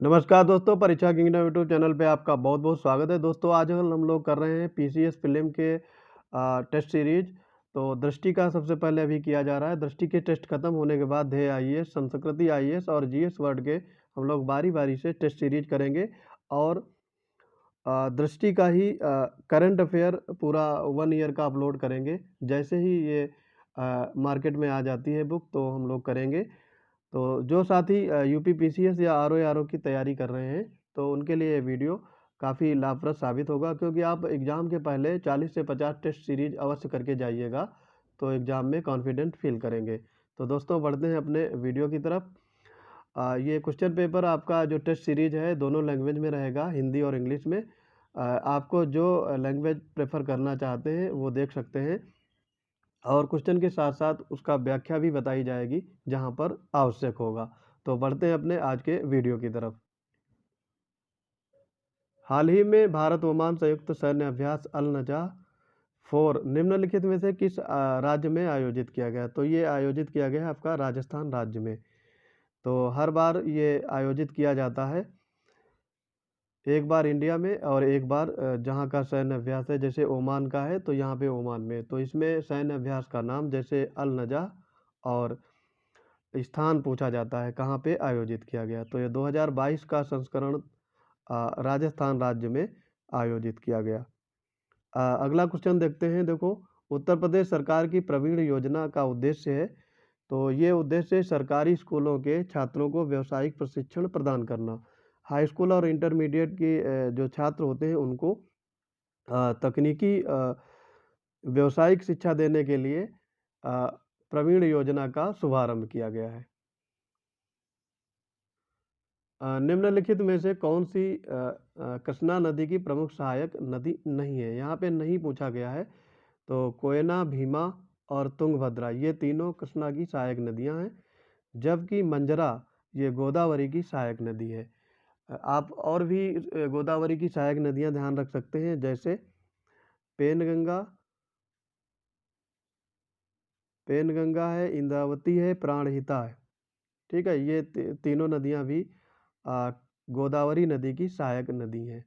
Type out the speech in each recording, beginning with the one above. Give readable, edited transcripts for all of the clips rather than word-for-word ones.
नमस्कार दोस्तों, परीक्षा किंगडम यूट्यूब चैनल पे आपका बहुत-बहुत स्वागत है। दोस्तों, आज हम लोग कर रहे हैं पीसीएस प्रीलिम के टेस्ट सीरीज। तो दृष्टि का सबसे पहले अभी किया जा रहा है। दृष्टि के टेस्ट खत्म होने के बाद ध्येय आईएएस, संस्कृति आईएएस और जीएस वर्ड के हम लोग बारी-बारी से टेस्ट सीरीज करेंगे और दृष्टि का ही करंट अफेयर पूरा 1 ईयर का अपलोड करेंगे। जैसे ही ये मार्केट में आ जाती है बुक तो हम लोग करेंगे। तो जो साथी यूपी पीसीएस या आरओ आरओ की तैयारी कर रहे हैं, तो उनके लिए ये वीडियो काफ़ी लाभप्रद साबित होगा, क्योंकि आप एग्ज़ाम के पहले 40 से 50 टेस्ट सीरीज अवश्य करके जाइएगा, तो एग्ज़ाम में कॉन्फिडेंट फील करेंगे। तो दोस्तों, बढ़ते हैं अपने वीडियो की तरफ। ये क्वेश्चन पेपर आपका जो टेस्ट सीरीज है दोनों लैंग्वेज में रहेगा, हिंदी और इंग्लिश में। आपको जो लैंग्वेज प्रेफर करना चाहते हैं वो देख सकते हैं, और क्वेश्चन के साथ साथ उसका व्याख्या भी बताई जाएगी जहां पर आवश्यक होगा। तो बढ़ते हैं अपने आज के वीडियो की तरफ। हाल ही में भारत ओमान संयुक्त सैन्य अभ्यास अल नजाह 4 निम्नलिखित में से किस राज्य में आयोजित किया गया? तो ये आयोजित किया गया है आपका राजस्थान राज्य में। तो हर बार ये आयोजित किया जाता है, एक बार इंडिया में और एक बार जहाँ का सैन्य अभ्यास है, जैसे ओमान का है तो यहाँ पे ओमान में। तो इसमें सैन्य अभ्यास का नाम जैसे अल नजाह और स्थान पूछा जाता है कहाँ पे आयोजित किया गया। तो ये 2022 का संस्करण राजस्थान राज्य में आयोजित किया गया। अगला क्वेश्चन देखते हैं। देखो, उत्तर प्रदेश सरकार की प्रवीण योजना का उद्देश्य है, तो ये उद्देश्य सरकारी स्कूलों के छात्रों को व्यावसायिक प्रशिक्षण प्रदान करना। हाई स्कूल और इंटरमीडिएट के जो छात्र होते हैं उनको तकनीकी व्यावसायिक शिक्षा देने के लिए प्रवीण योजना का शुभारंभ किया गया है। निम्नलिखित में से कौन सी कृष्णा नदी की प्रमुख सहायक नदी नहीं है? यहाँ पे नहीं पूछा गया है। तो कोयना, भीमा और तुंगभद्रा ये तीनों कृष्णा की सहायक नदियाँ हैं, जबकि मंजरा ये गोदावरी की सहायक नदी है। आप और भी गोदावरी की सहायक नदियाँ ध्यान रख सकते हैं, जैसे पेनगंगा, पेनगंगा है, इंद्रावती है, प्राणहिता है। ठीक है, ये तीनों नदियाँ भी आ, गोदावरी नदी की सहायक नदी हैं।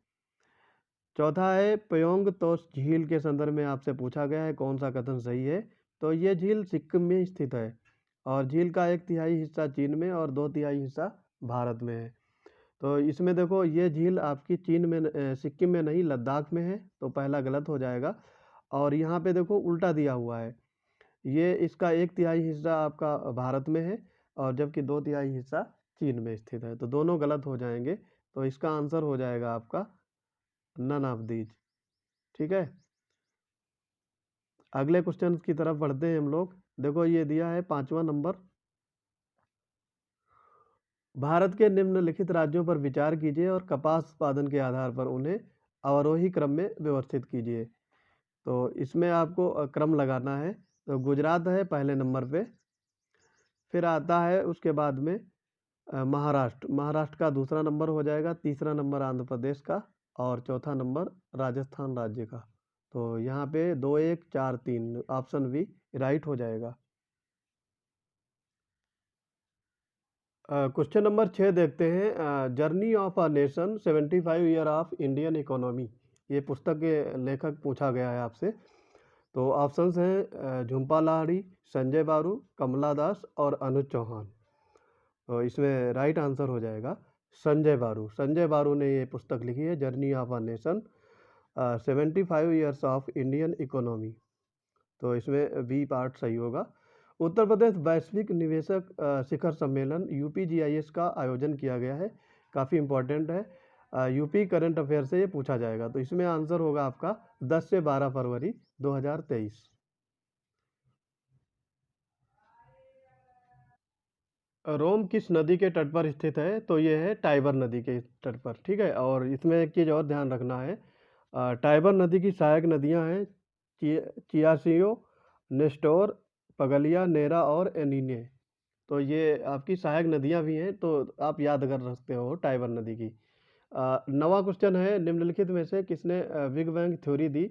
चौथा है प्योंग तोस झील के संदर्भ में आपसे पूछा गया है कौन सा कथन सही है? तो ये झील सिक्किम में स्थित है, और झील का 1/3 हिस्सा चीन में और 2/3 हिस्सा भारत में है। तो इसमें देखो, ये झील आपकी चीन में सिक्किम में नहीं, लद्दाख में है, तो पहला गलत हो जाएगा। और यहाँ पे देखो उल्टा दिया हुआ है, ये इसका 1/3 हिस्सा आपका भारत में है, और जबकि 2/3 हिस्सा चीन में स्थित है, तो दोनों गलत हो जाएंगे। तो इसका आंसर हो जाएगा आपका नन ऑफ दीज। ठीक है, अगले क्वेश्चन की तरफ बढ़ते हैं हम लोग। देखो, ये दिया है 5वां नंबर। भारत के निम्नलिखित राज्यों पर विचार कीजिए और कपास उत्पादन के आधार पर उन्हें अवरोही क्रम में व्यवस्थित कीजिए। तो इसमें आपको क्रम लगाना है। तो गुजरात है पहले नंबर पे, फिर आता है उसके बाद में महाराष्ट्र। महाराष्ट्र का दूसरा नंबर हो जाएगा, तीसरा नंबर आंध्र प्रदेश का, और चौथा नंबर राजस्थान राज्य का। तो यहाँ पे 2 1 4 3 ऑप्शन बी राइट हो जाएगा। क्वेश्चन नंबर 6 देखते हैं। Journey of a nation 75 year of Indian economy, ये पुस्तक के लेखक पूछा गया है आपसे। तो ऑप्शंस हैं झुम्पा लाहिड़ी, संजय बारू, कमला दास और अनुज चौहान। तो इसमें राइट आंसर हो जाएगा संजय बारू। संजय बारू ने ये पुस्तक लिखी है, journey of a nation 75 years of Indian economy. तो इसमें बी पार्ट सही होगा। उत्तर प्रदेश वैश्विक निवेशक शिखर सम्मेलन यूपीजीआईएस का आयोजन किया गया है, काफ़ी इंपॉर्टेंट है। यूपी करंट अफेयर से ये पूछा जाएगा, तो इसमें आंसर होगा आपका 10 से 12 फरवरी 2023। रोम किस नदी के तट पर स्थित है? तो ये है टाइबर नदी के तट पर। ठीक है, और इसमें एक चीज़ और ध्यान रखना है, टाइबर नदी की सहायक नदियां हैं चियासियो, नेस्टोर, पगलिया, नेरा और एनीने। तो ये आपकी सहायक नदियां भी हैं, तो आप याद कर सकते हो टाइबर नदी की। नवा क्वेश्चन है, निम्नलिखित में से किसने बिग बैंग थ्योरी दी?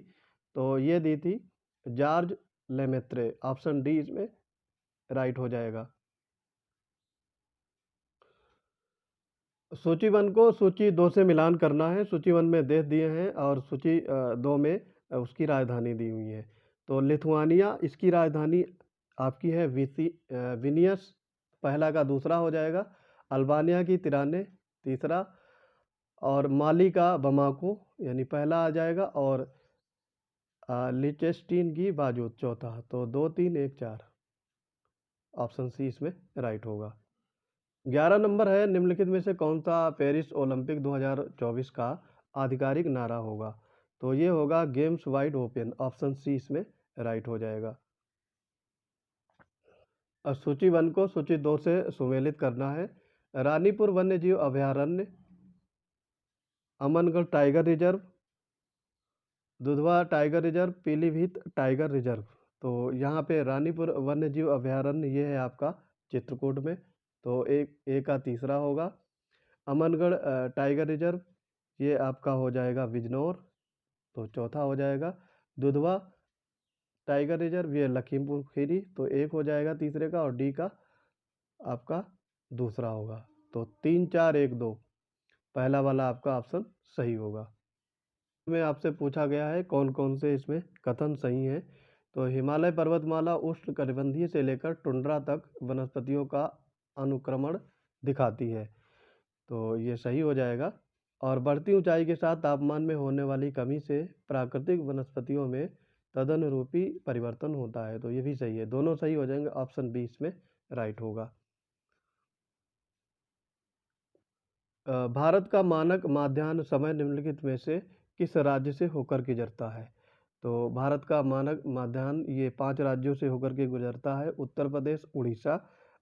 तो ये दी थी जॉर्ज लेमेत्रे। ऑप्शन डी इसमें राइट हो जाएगा। सूची 1 को सूची 2 से मिलान करना है। सूची 1 में देश दिए हैं और सूची 2 में उसकी राजधानी दी हुई है। तो लिथुआनिया, इसकी राजधानी आपकी है विनियस, पहला का दूसरा हो जाएगा। अल्बानिया की तिराने, तीसरा। और माली का बमाको, यानी पहला आ जाएगा। और लिechtenstein की बाजूद, चौथा। तो 2, 3, 1, 4, ऑप्शन सी इसमें राइट होगा। 11 नंबर है, निम्नलिखित में से कौन सा पेरिस ओलंपिक 2024 का आधिकारिक नारा होगा? तो ये होगा games wide open, option C इसमें राइट हो जाएगा। अब सूची 1 को सूची 2 से सुमेलित करना है। रानीपुर वन्यजीव अभयारण्य, Amangarh tiger reserve, Dudhwa tiger reserve, Pilibhit tiger reserve. तो यहाँ पे रानीपुर वन्यजीव अभयारण्य ये है आपका चित्रकूट में, तो एक का तीसरा होगा। अमनगढ़ टाइगर रिजर्व ये आपका हो जाएगा बिजनौर, तो चौथा हो जाएगा। दुधवा टाइगर रिजर्व ये लखीमपुर खीरी, तो एक हो जाएगा तीसरे का, और डी का आपका दूसरा होगा। तो 3, 4, 1, 2, पहला वाला आपका ऑप्शन सही होगा। में आपसे पूछा गया है कौन कौन से इसमें कथन सही हैं। तो हिमालय पर्वतमाला उष्णकटिबंधीय से लेकर टुंड्रा तक वनस्पतियों का अनुक्रमण दिखाती है, तो ये सही हो जाएगा। और बढ़ती ऊंचाई के साथ तापमान में होने वाली कमी से प्राकृतिक वनस्पतियों में तदनुरूपी परिवर्तन होता है, तो ये भी सही है। दोनों सही हो जाएंगे, ऑप्शन बी इसमें राइट होगा। भारत का मानक माध्याह्न समय निम्नलिखित में से किस राज्य से होकर गुजरता है? तो भारत का मानक माध्याह्न ये 5 राज्यों से होकर के गुजरता है। उत्तर प्रदेश, उड़ीसा,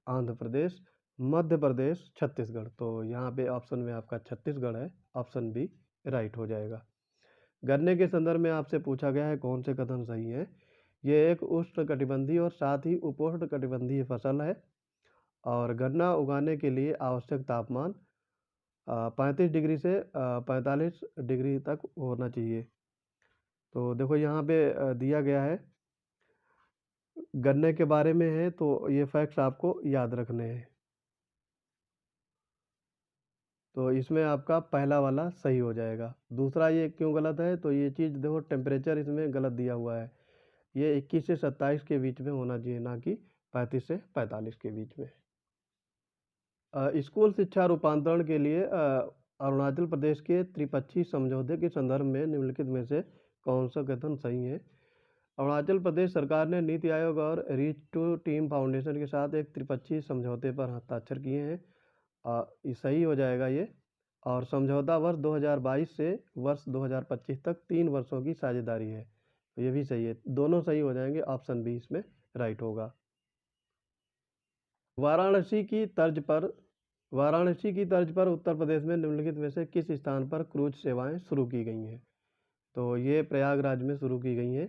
आंध्र प्रदेश, मध्य प्रदेश, छत्तीसगढ़। तो यहाँ पे ऑप्शन में आपका छत्तीसगढ़ है, ऑप्शन बी राइट हो जाएगा। गन्ने के संदर्भ में आपसे पूछा गया है कौन से कथन सही है। ये एक उष्णकटिबंधीय और साथ ही उपोष्णकटिबंधीय फसल है, और गन्ना उगाने के लिए आवश्यक तापमान 35 डिग्री से 45 डिग्री तक होना चाहिए। तो देखो यहाँ पे दिया गया है गन्ने के बारे में है, तो ये फैक्ट्स आपको याद रखने हैं। तो इसमें आपका पहला वाला सही हो जाएगा। दूसरा ये क्यों गलत है, तो ये चीज़ देखो टेम्परेचर इसमें गलत दिया हुआ है। ये 21 से 27 के बीच में होना चाहिए, ना कि 35 से 45 के बीच में। स्कूल शिक्षा रूपांतरण के लिए अरुणाचल प्रदेश के त्रिपक्षीय समझौते के संदर्भ में निम्नलिखित में से कौन सा कथन सही है? अरुणाचल प्रदेश सरकार ने नीति आयोग और रीच टू टीम फाउंडेशन के साथ एक त्रिपक्षीय समझौते पर हस्ताक्षर किए हैं, ये सही हो जाएगा ये। और समझौता वर्ष 2022 से वर्ष 2025 तक 3 वर्षों की साझेदारी है, तो ये भी सही है। दोनों सही हो जाएंगे, ऑप्शन बी इसमें राइट होगा। वाराणसी की तर्ज पर उत्तर प्रदेश में निम्नलिखित में से किस स्थान पर क्रूज सेवाएं शुरू की गई हैं? तो ये प्रयागराज में शुरू की गई हैं।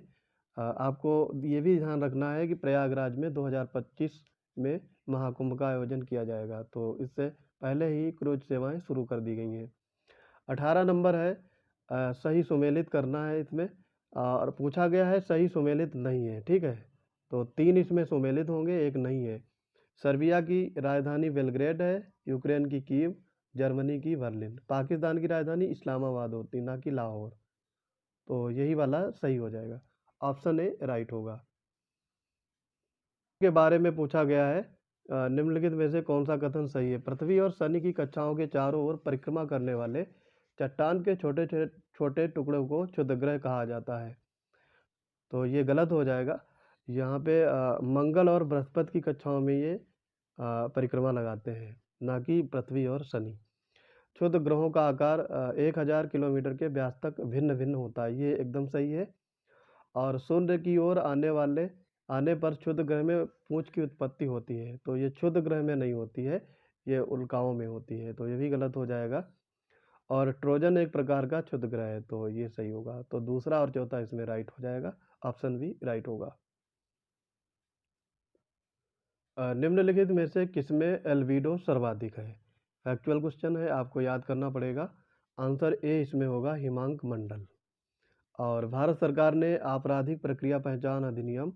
आपको ये भी ध्यान रखना है कि प्रयागराज में 2025 में महाकुंभ का आयोजन किया जाएगा, तो इससे पहले ही क्रूज सेवाएं शुरू कर दी गई हैं। 18 नंबर है, सही सुमेलित करना है इसमें, और पूछा गया है सही सुमेलित नहीं है, ठीक है। तो 3 इसमें सुमेलित होंगे, एक नहीं है। सर्बिया की राजधानी बेलग्रेड है, यूक्रेन की कीव, जर्मनी की बर्लिन। पाकिस्तान की राजधानी इस्लामाबाद होती, ना कि लाहौर। तो यही वाला सही हो जाएगा, ऑप्शन ए राइट होगा। के बारे में पूछा गया है, निम्नलिखित में से कौन सा कथन सही है? पृथ्वी और शनि की कक्षाओं के चारों ओर परिक्रमा करने वाले चट्टान के छोटे छोटे टुकड़ों को क्षुद्रग्रह कहा जाता है, तो ये गलत हो जाएगा। यहाँ पे मंगल और बृहस्पति की कक्षाओं में ये परिक्रमा लगाते हैं, ना कि पृथ्वी और शनि। क्षुद्र ग्रहों का आकार 1000 किलोमीटर के व्यास तक भिन्न भिन्न होता है, ये एकदम सही है। और सूर्य की ओर आने पर क्षुद्र ग्रह में पूंछ की उत्पत्ति होती है, तो ये क्षुद्र ग्रह में नहीं होती है, ये उल्काओं में होती है, तो ये भी गलत हो जाएगा। और ट्रोजन एक प्रकार का क्षुद्र ग्रह है, तो ये सही होगा। तो दूसरा और चौथा इसमें राइट हो जाएगा, ऑप्शन बी राइट होगा। निम्नलिखित में से किसमें एल्बिडो सर्वाधिक है? फैक्चुअल क्वेश्चन है, आपको याद करना पड़ेगा। आंसर ए इसमें होगा, हिमांक मंडल। और भारत सरकार ने आपराधिक प्रक्रिया पहचान अधिनियम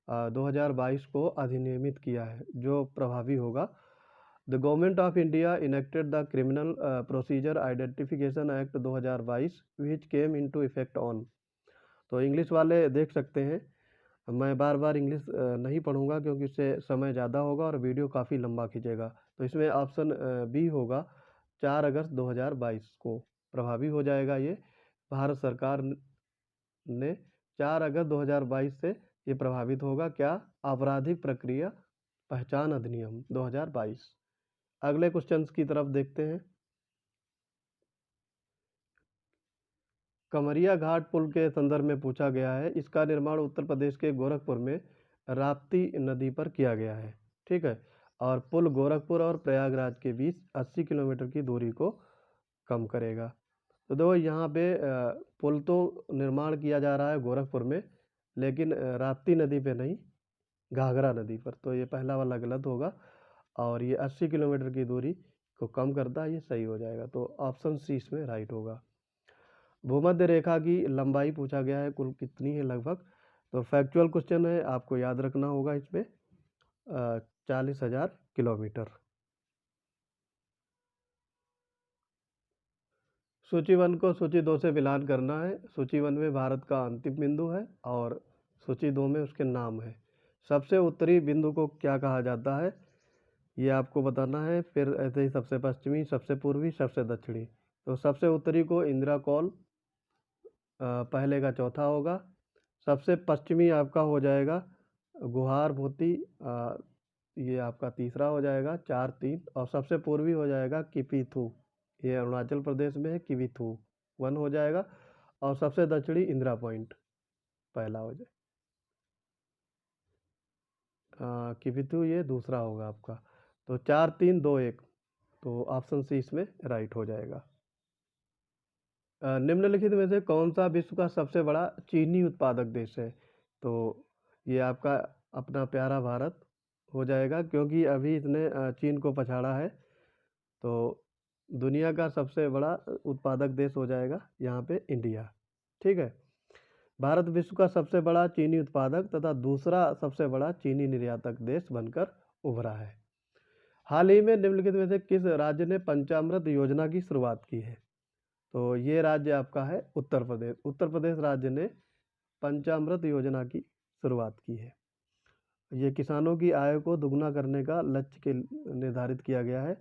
2022 को अधिनियमित किया है, जो प्रभावी होगा the government of India enacted the criminal procedure identification act 2022 which came into effect on. तो इंग्लिश वाले देख सकते हैं, मैं बार बार इंग्लिश नहीं पढ़ूंगा क्योंकि इससे समय ज़्यादा होगा और वीडियो काफ़ी लंबा खींचेगा। तो इसमें ऑप्शन बी होगा, 4 अगस्त 2022 को प्रभावी हो जाएगा ये। भारत सरकार ने 4 अगस्त 2022 से ये प्रभावित होगा। क्या? आपराधिक प्रक्रिया पहचान अधिनियम 2022। अगले क्वेश्चंस की तरफ देखते हैं। कमरिया घाट पुल के संदर्भ में पूछा गया है, इसका निर्माण उत्तर प्रदेश के गोरखपुर में राप्ती नदी पर किया गया है। ठीक है, और पुल गोरखपुर और प्रयागराज के बीच 80 किलोमीटर की दूरी को कम करेगा। तो देखो यहाँ पे पुल तो निर्माण किया जा रहा है गोरखपुर में, लेकिन राप्ती नदी पे नहीं, घाघरा नदी पर। तो ये पहला वाला गलत होगा, और ये 80 किलोमीटर की दूरी को कम करता है, ये सही हो जाएगा। तो ऑप्शन सी इसमें राइट होगा। भूमध्य रेखा की लंबाई पूछा गया है, कुल कितनी है लगभग। तो फैक्चुअल क्वेश्चन है, आपको याद रखना होगा इसमें 40,000 किलोमीटर। सूची 1 को सूची 2 से मिलान करना है। सूची 1 में भारत का अंतिम बिंदु है और सूची 2 में उसके नाम है। सबसे उत्तरी बिंदु को क्या कहा जाता है, ये आपको बताना है। फिर ऐसे ही सबसे पश्चिमी, सबसे पूर्वी, सबसे दक्षिणी। तो सबसे उत्तरी को इंदिरा कौल पहले का चौथा होगा। सबसे पश्चिमी आपका हो जाएगा गुहार मोती, ये आपका तीसरा हो जाएगा, 4-3। और सबसे पूर्वी हो जाएगा किपीथू, ये अरुणाचल प्रदेश में है, किवीथू 1 हो जाएगा। और सबसे दक्षिणी इंदिरा पॉइंट पहला हो जाए, किपीथू ये दूसरा होगा आपका। तो 4-3-2-1, तो ऑप्शन सी इसमें राइट हो जाएगा। निम्नलिखित में से कौन सा विश्व का सबसे बड़ा चीनी उत्पादक देश है? तो ये आपका अपना प्यारा भारत हो जाएगा, क्योंकि अभी इसने चीन को पछाड़ा है। तो दुनिया का सबसे बड़ा उत्पादक देश हो जाएगा यहाँ पे इंडिया। ठीक है, भारत विश्व का सबसे बड़ा चीनी उत्पादक तथा दूसरा सबसे बड़ा चीनी निर्यातक देश बनकर उभरा है। हाल ही में निम्नलिखित में से किस राज्य ने पंचामृत योजना की शुरुआत की है? तो ये राज्य आपका है उत्तर प्रदेश। उत्तर प्रदेश राज्य ने पंचामृत योजना की शुरुआत की है। ये किसानों की आय को दुगना करने का लक्ष्य के निर्धारित किया गया है।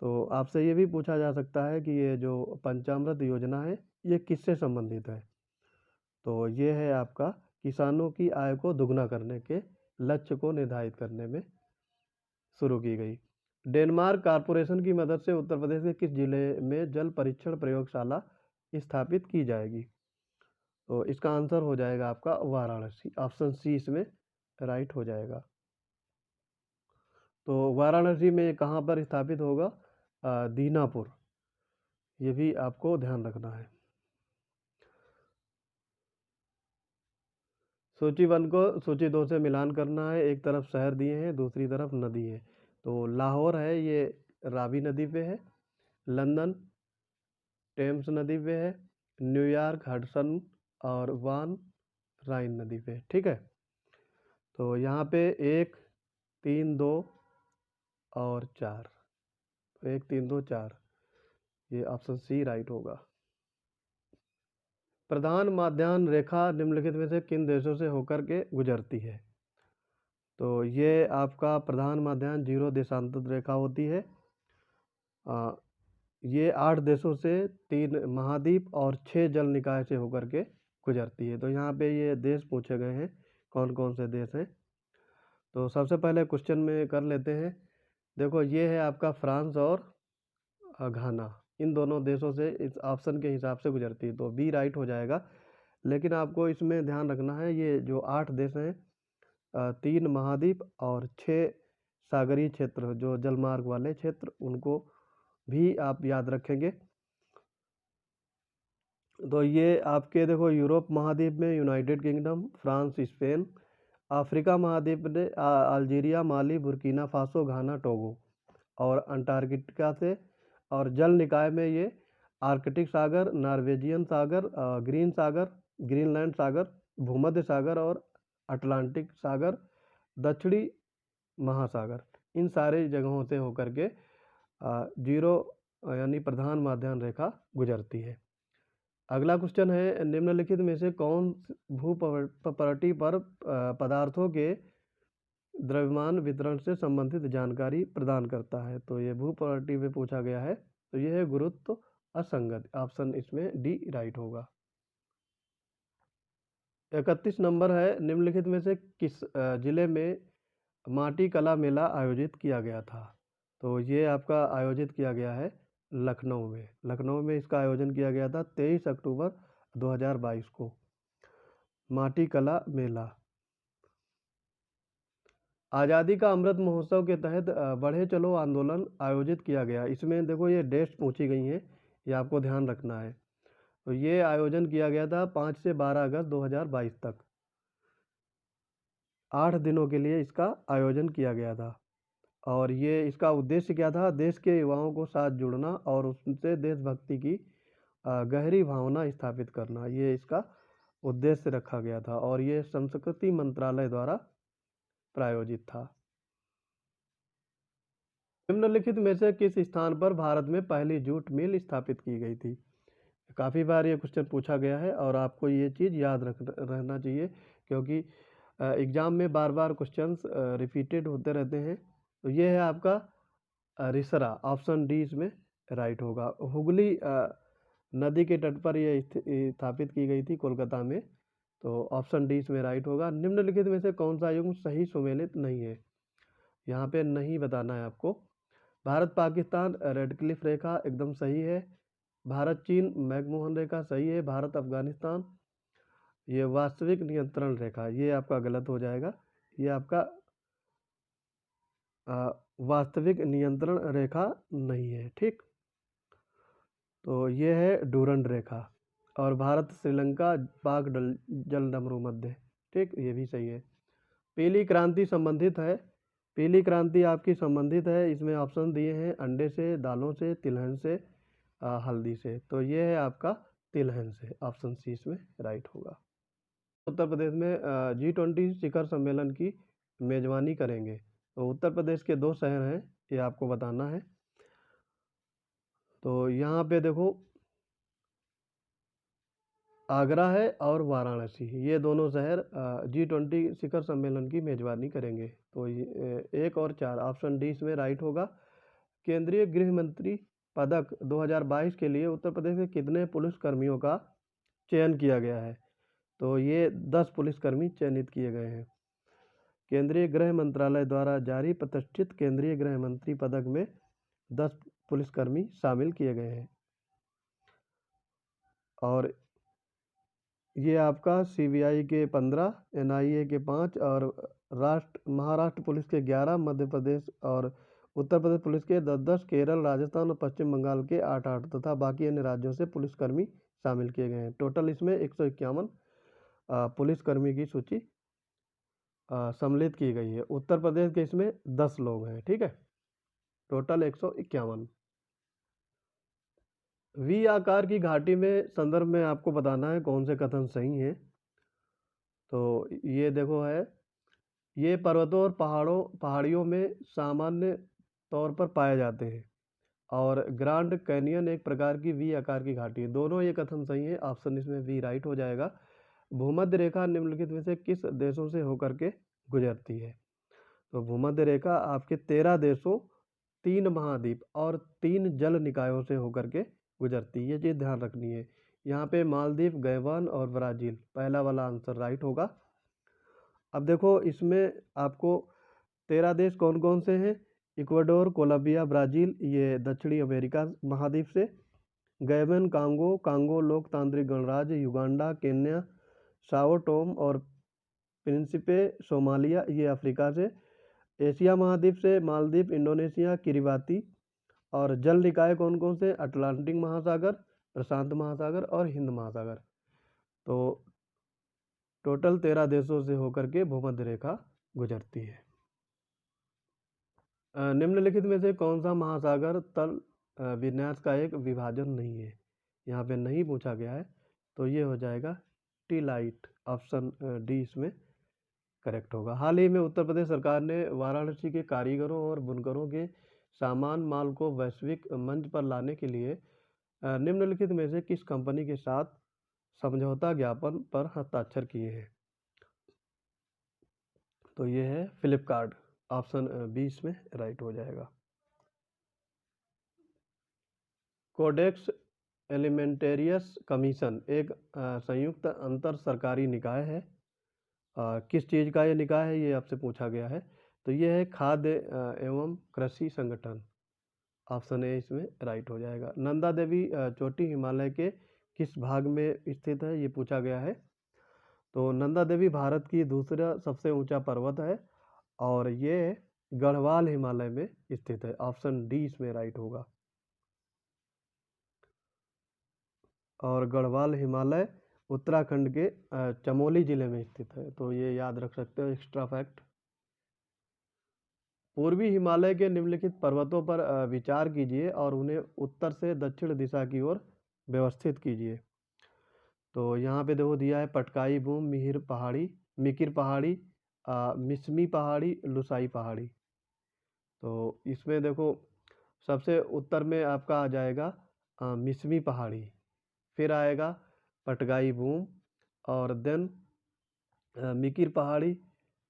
तो आपसे ये भी पूछा जा सकता है कि ये जो पंचामृत योजना है ये किससे संबंधित है? तो ये है आपका किसानों की आय को दुगना करने के लक्ष्य को निर्धारित करने में शुरू की गई। डेनमार्क कॉरपोरेशन की मदद से उत्तर प्रदेश के किस जिले में जल परीक्षण प्रयोगशाला स्थापित की जाएगी? तो इसका आंसर हो जाएगा आपका वाराणसी। ऑप्शन सी इसमें राइट हो जाएगा। तो वाराणसी में कहाँ पर स्थापित होगा? दीनापुर, ये भी आपको ध्यान रखना है। सूची 1 को सूची 2 से मिलान करना है। एक तरफ शहर दिए हैं, दूसरी तरफ नदी है। तो लाहौर है, ये रावी नदी पे है। लंदन टेम्स नदी पे है। न्यूयॉर्क हडसन और वान राइन नदी पे। ठीक है, तो यहाँ पे 1, 3, 2 और 4, 1, 3, 2, 4, ये ऑप्शन सी राइट होगा। प्रधान माध्यान्ह रेखा निम्नलिखित में से किन देशों से होकर के गुजरती है? तो ये आपका प्रधान माध्यान्ह 0 देशांतर रेखा होती है। ये 8 देशों से, 3 महाद्वीप और 6 जल निकाय से होकर के गुजरती है। तो यहाँ पे ये देश पूछे गए हैं, कौन कौन से देश हैं। तो सबसे पहले क्वेश्चन में कर लेते हैं। देखो ये है आपका फ्रांस और घाना, इन दोनों देशों से इस ऑप्शन के हिसाब से गुजरती है। तो बी राइट हो जाएगा। लेकिन आपको इसमें ध्यान रखना है, ये जो 8 देश हैं, 3 महाद्वीप और 6 सागरीय क्षेत्र, जो जलमार्ग वाले क्षेत्र, उनको भी आप याद रखेंगे। तो ये आपके देखो यूरोप महाद्वीप में United kingdom, France, Spain. Africa महाद्वीप में अल्जीरिया, माली, बुर्किना फासो, घाना, टोगो। और अंटार्कटिका से, और जल निकाय में ये आर्कटिक सागर, नॉर्वेजियन सागर, ग्रीन सागर, ग्रीनलैंड सागर, भूमध्य सागर और अटलांटिक सागर, दक्षिणी महासागर। इन सारे जगहों से होकर के जीरो यानी प्रधान माध्यान्ह रेखा गुजरती है। अगला क्वेश्चन है, निम्नलिखित में से कौन भूपटटी पर पदार्थों के द्रव्यमान वितरण से संबंधित जानकारी प्रदान करता है? तो ये भूपटटी में पूछा गया है, तो ये है गुरुत्व असंगत। ऑप्शन इसमें डी राइट होगा। 31 नंबर है, निम्नलिखित में से किस जिले में माटी कला मेला आयोजित किया गया था? तो ये आपका आयोजित किया गया है लखनऊ में। लखनऊ में इसका आयोजन किया गया था 23 अक्टूबर 2022 को, माटी कला मेला। आज़ादी का अमृत महोत्सव के तहत बढ़े चलो आंदोलन आयोजित किया गया। इसमें देखो ये डेट्स पूछी गई हैं, ये आपको ध्यान रखना है। तो ये आयोजन किया गया था 5 से 12 अगस्त 2022 तक, 8 दिनों के लिए इसका आयोजन किया गया था। और ये इसका उद्देश्य क्या था? देश के युवाओं को साथ जुड़ना और उनसे देशभक्ति की गहरी भावना स्थापित करना, ये इसका उद्देश्य रखा गया था। और ये संस्कृति मंत्रालय द्वारा प्रायोजित था। निम्नलिखित में से किस स्थान पर भारत में पहली जूट मिल स्थापित की गई थी? काफ़ी बार ये क्वेश्चन पूछा गया है और आपको ये चीज़ याद रहना चाहिए, क्योंकि एग्ज़ाम में बार बार क्वेश्चंस रिपीटेड होते रहते हैं। तो ये है आपका रिसरा। ऑप्शन डी इसमें राइट होगा। हुगली नदी के तट पर यह स्थापित की गई थी कोलकाता में। तो ऑप्शन डी इसमें राइट होगा। निम्नलिखित में से कौन सा युग्म सही सुमेलित नहीं है? यहाँ पे नहीं बताना है आपको। भारत पाकिस्तान रेड क्लिफ रेखा एकदम सही है। भारत चीन मैकमोहन रेखा सही है। भारत अफगानिस्तान ये वास्तविक नियंत्रण रेखा, ये आपका गलत हो जाएगा। ये आपका वास्तविक नियंत्रण रेखा नहीं है, ठीक। तो ये है डूरंड रेखा। और भारत श्रीलंका पाक जलडमरू मध्य, ठीक, ये भी सही है। पीली क्रांति संबंधित है, पीली क्रांति आपकी संबंधित है। इसमें ऑप्शन दिए हैं अंडे से, दालों से, तिलहन से, हल्दी से। तो ये है आपका तिलहन से। ऑप्शन सी इसमें राइट होगा। उत्तर प्रदेश में G20 शिखर सम्मेलन की मेजबानी करेंगे? तो उत्तर प्रदेश के 2 शहर हैं, ये आपको बताना है। तो यहाँ पे देखो आगरा है और वाराणसी, ये दोनों शहर G20 शिखर सम्मेलन की मेजबानी करेंगे। तो 1 और 4 ऑप्शन डी इसमें राइट होगा। केंद्रीय गृह मंत्री पदक 2022 के लिए उत्तर प्रदेश के कितने पुलिसकर्मियों का चयन किया गया है? तो ये 10 पुलिसकर्मी चयनित किए गए हैं। केंद्रीय गृह मंत्रालय द्वारा जारी प्रतिष्ठित केंद्रीय गृह मंत्री पदक में 10 पुलिसकर्मी शामिल किए गए हैं। और ये आपका CBI के 15, NIA के 5 और महाराष्ट्र पुलिस के 11, मध्य प्रदेश और उत्तर प्रदेश पुलिस के 10-10, केरल, राजस्थान और पश्चिम बंगाल के 8-8 तथा बाकी अन्य राज्यों से पुलिसकर्मी शामिल किए गए हैं। टोटल इसमें 151 पुलिसकर्मी की सूची सम्मिलित की गई है। उत्तर प्रदेश के इसमें 10 लोग हैं, ठीक है, टोटल 151। वी आकार की घाटी में संदर्भ में आपको बताना है कौन से कथन सही हैं। तो ये देखो है, ये पर्वतों और पहाड़ियों में सामान्य तौर पर पाए जाते हैं और ग्रांड कैनियन एक प्रकार की वी आकार की घाटी है। दोनों ये कथन सही है। ऑप्शन इसमें वी राइट हो जाएगा। भूमध्य रेखा निम्नलिखित में से किस देशों से होकर के गुजरती है? तो भूमध्य रेखा आपके 13 देशों, 3 महाद्वीप और 3 जल निकायों से होकर के गुजरती है। ये चीज़ ध्यान रखनी है। यहाँ पे मालदीव, गैबान और ब्राज़ील, पहला वाला आंसर राइट होगा। अब देखो इसमें आपको 13 देश कौन कौन से हैं? इक्वाडोर, कोलंबिया, ब्राज़ील, ये दक्षिणी अमेरिका महाद्वीप से। गैबन, कांगो लोकतांत्रिक गणराज्य, युगांडा, केन्या, साओ टोम और प्रिंसिपे, सोमालिया, ये अफ्रीका से। एशिया महाद्वीप से मालदीव, इंडोनेशिया, किरिबाती। और जल निकाय कौन कौन से? अटलांटिक महासागर, प्रशांत महासागर और हिंद महासागर। तो टोटल 13 देशों से होकर के भूमध्य रेखा गुजरती है। निम्नलिखित में से कौन सा महासागर तल विन्यास का एक विभाजन नहीं है? यहाँ पे नहीं पूछा गया है, तो ये हो जाएगा टी लाइट। ऑप्शन डी इसमें करेक्ट होगा। हाल ही में उत्तर प्रदेश सरकार ने वाराणसी के कारीगरों और बुनकरों के सामान माल को वैश्विक मंच पर लाने के लिए निम्नलिखित में से किस कंपनी के साथ समझौता ज्ञापन पर हस्ताक्षर किए हैं? तो ये है फ्लिपकार्ट। ऑप्शन बी इसमें राइट हो जाएगा। कोडेक्स एलिमेंटेरियस कमीशन एक संयुक्त अंतर सरकारी निकाय है। किस चीज़ का ये निकाय है, ये आपसे पूछा गया है। तो ये है खाद्य एवं कृषि संगठन। ऑप्शन ए इसमें राइट हो जाएगा। नंदा देवी चोटी हिमालय के किस भाग में स्थित है, ये पूछा गया है। तो नंदा देवी भारत की दूसरा सबसे ऊंचा पर्वत है और ये गढ़वाल हिमालय में स्थित है। ऑप्शन डी इसमें राइट होगा। और गढ़वाल हिमालय उत्तराखंड के चमोली जिले में स्थित है। तो ये याद रख सकते हो, एक्स्ट्रा फैक्ट। पूर्वी हिमालय के निम्नलिखित पर्वतों पर विचार कीजिए और उन्हें उत्तर से दक्षिण दिशा की ओर व्यवस्थित कीजिए। तो यहाँ पे देखो दिया है पटकाई बूम, मिहिर पहाड़ी, मिकिर पहाड़ी, मिसमी पहाड़ी, लुसाई पहाड़ी। तो इसमें देखो सबसे उत्तर में आपका आ जाएगा मिसमी पहाड़ी, फिर आएगा पटकाई बूम और देन मिकिर पहाड़ी,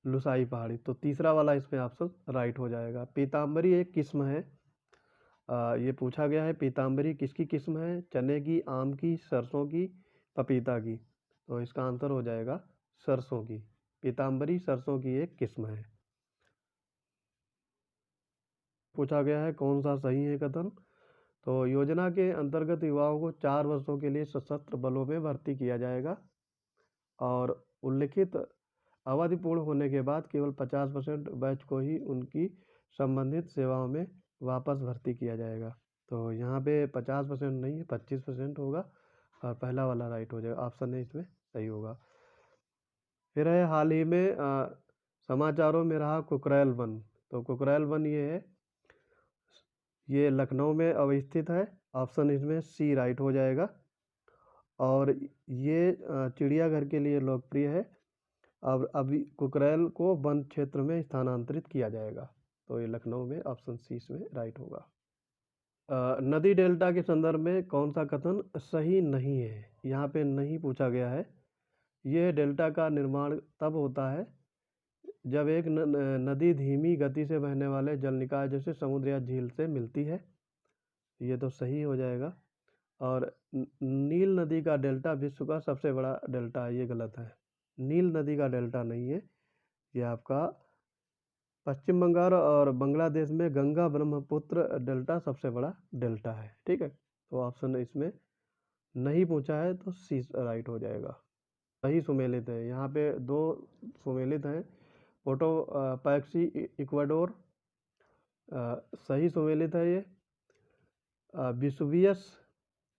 लुसाई पहाड़ी। तो तीसरा वाला इसमें ऑप्शन राइट हो जाएगा। पीताम्बरी एक किस्म है, ये पूछा गया है पीताम्बरी किसकी किस्म है? चने की, आम की, सरसों की, पपीता की। तो इसका आंसर हो जाएगा सरसों की। पीताम्बरी सरसों की एक किस्म है। पूछा गया है कौन सा सही है कथन? तो योजना के अंतर्गत युवाओं को 4 वर्षों के लिए सशस्त्र बलों में भर्ती किया जाएगा और उल्लिखित अवधि पूर्ण होने के बाद केवल 50% बैच को ही उनकी संबंधित सेवाओं में वापस भर्ती किया जाएगा। तो यहाँ पे 50% नहीं है, 25% होगा और पहला वाला राइट हो जाएगा। ऑप्शन ए इसमें सही होगा। फिर है हाल ही में समाचारों में रहा कुकरैल वन। तो कुकरैल वन ये है, ये लखनऊ में अवस्थित है। ऑप्शन इसमें सी राइट हो जाएगा। और ये चिड़ियाघर के लिए लोकप्रिय है। अब अभी कुकरैल को वन क्षेत्र में स्थानांतरित किया जाएगा। तो ये लखनऊ में ऑप्शन सी इसमें राइट होगा। नदी डेल्टा के संदर्भ में कौन सा कथन सही नहीं है? यहाँ पे नहीं पूछा गया है। ये डेल्टा का निर्माण तब होता है जब एक नदी धीमी गति से बहने वाले जल निकाय जैसे समुद्र या झील से मिलती है। ये तो सही हो जाएगा। और नील नदी का डेल्टा विश्व का सबसे बड़ा डेल्टा है, ये गलत है। नील नदी का डेल्टा नहीं है, ये आपका पश्चिम बंगाल और बांग्लादेश में गंगा ब्रह्मपुत्र डेल्टा सबसे बड़ा डेल्टा है। ठीक है, तो ऑप्शन इसमें नहीं पूछा है तो सी राइट हो जाएगा। सही सुमेलित है, यहाँ पे 2 सुमेलित हैं। फोटो पैक्सी इक्वाडोर सही सुमेलित है ये। विसुवियस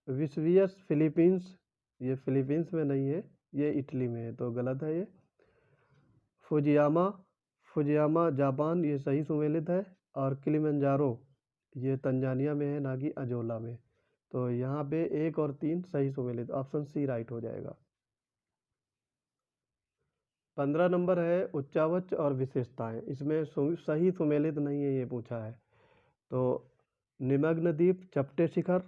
विसुवियस फिलीपींस, ये फिलीपींस में नहीं है, ये इटली में है, तो गलत है ये। फुजियामा फुजियामा जापान, ये सही सुमेलित है। और किलिमंजारो ये तंजानिया में है, ना कि अजोला में। तो यहाँ पे 1 और 3 सही सुमेलित, ऑप्शन सी राइट हो जाएगा। 15 नंबर है उच्चावच और विशेषताएं। इसमें सही सुमेलित नहीं है, ये पूछा है। तो निमग्न द्वीप, चपटे शिखर,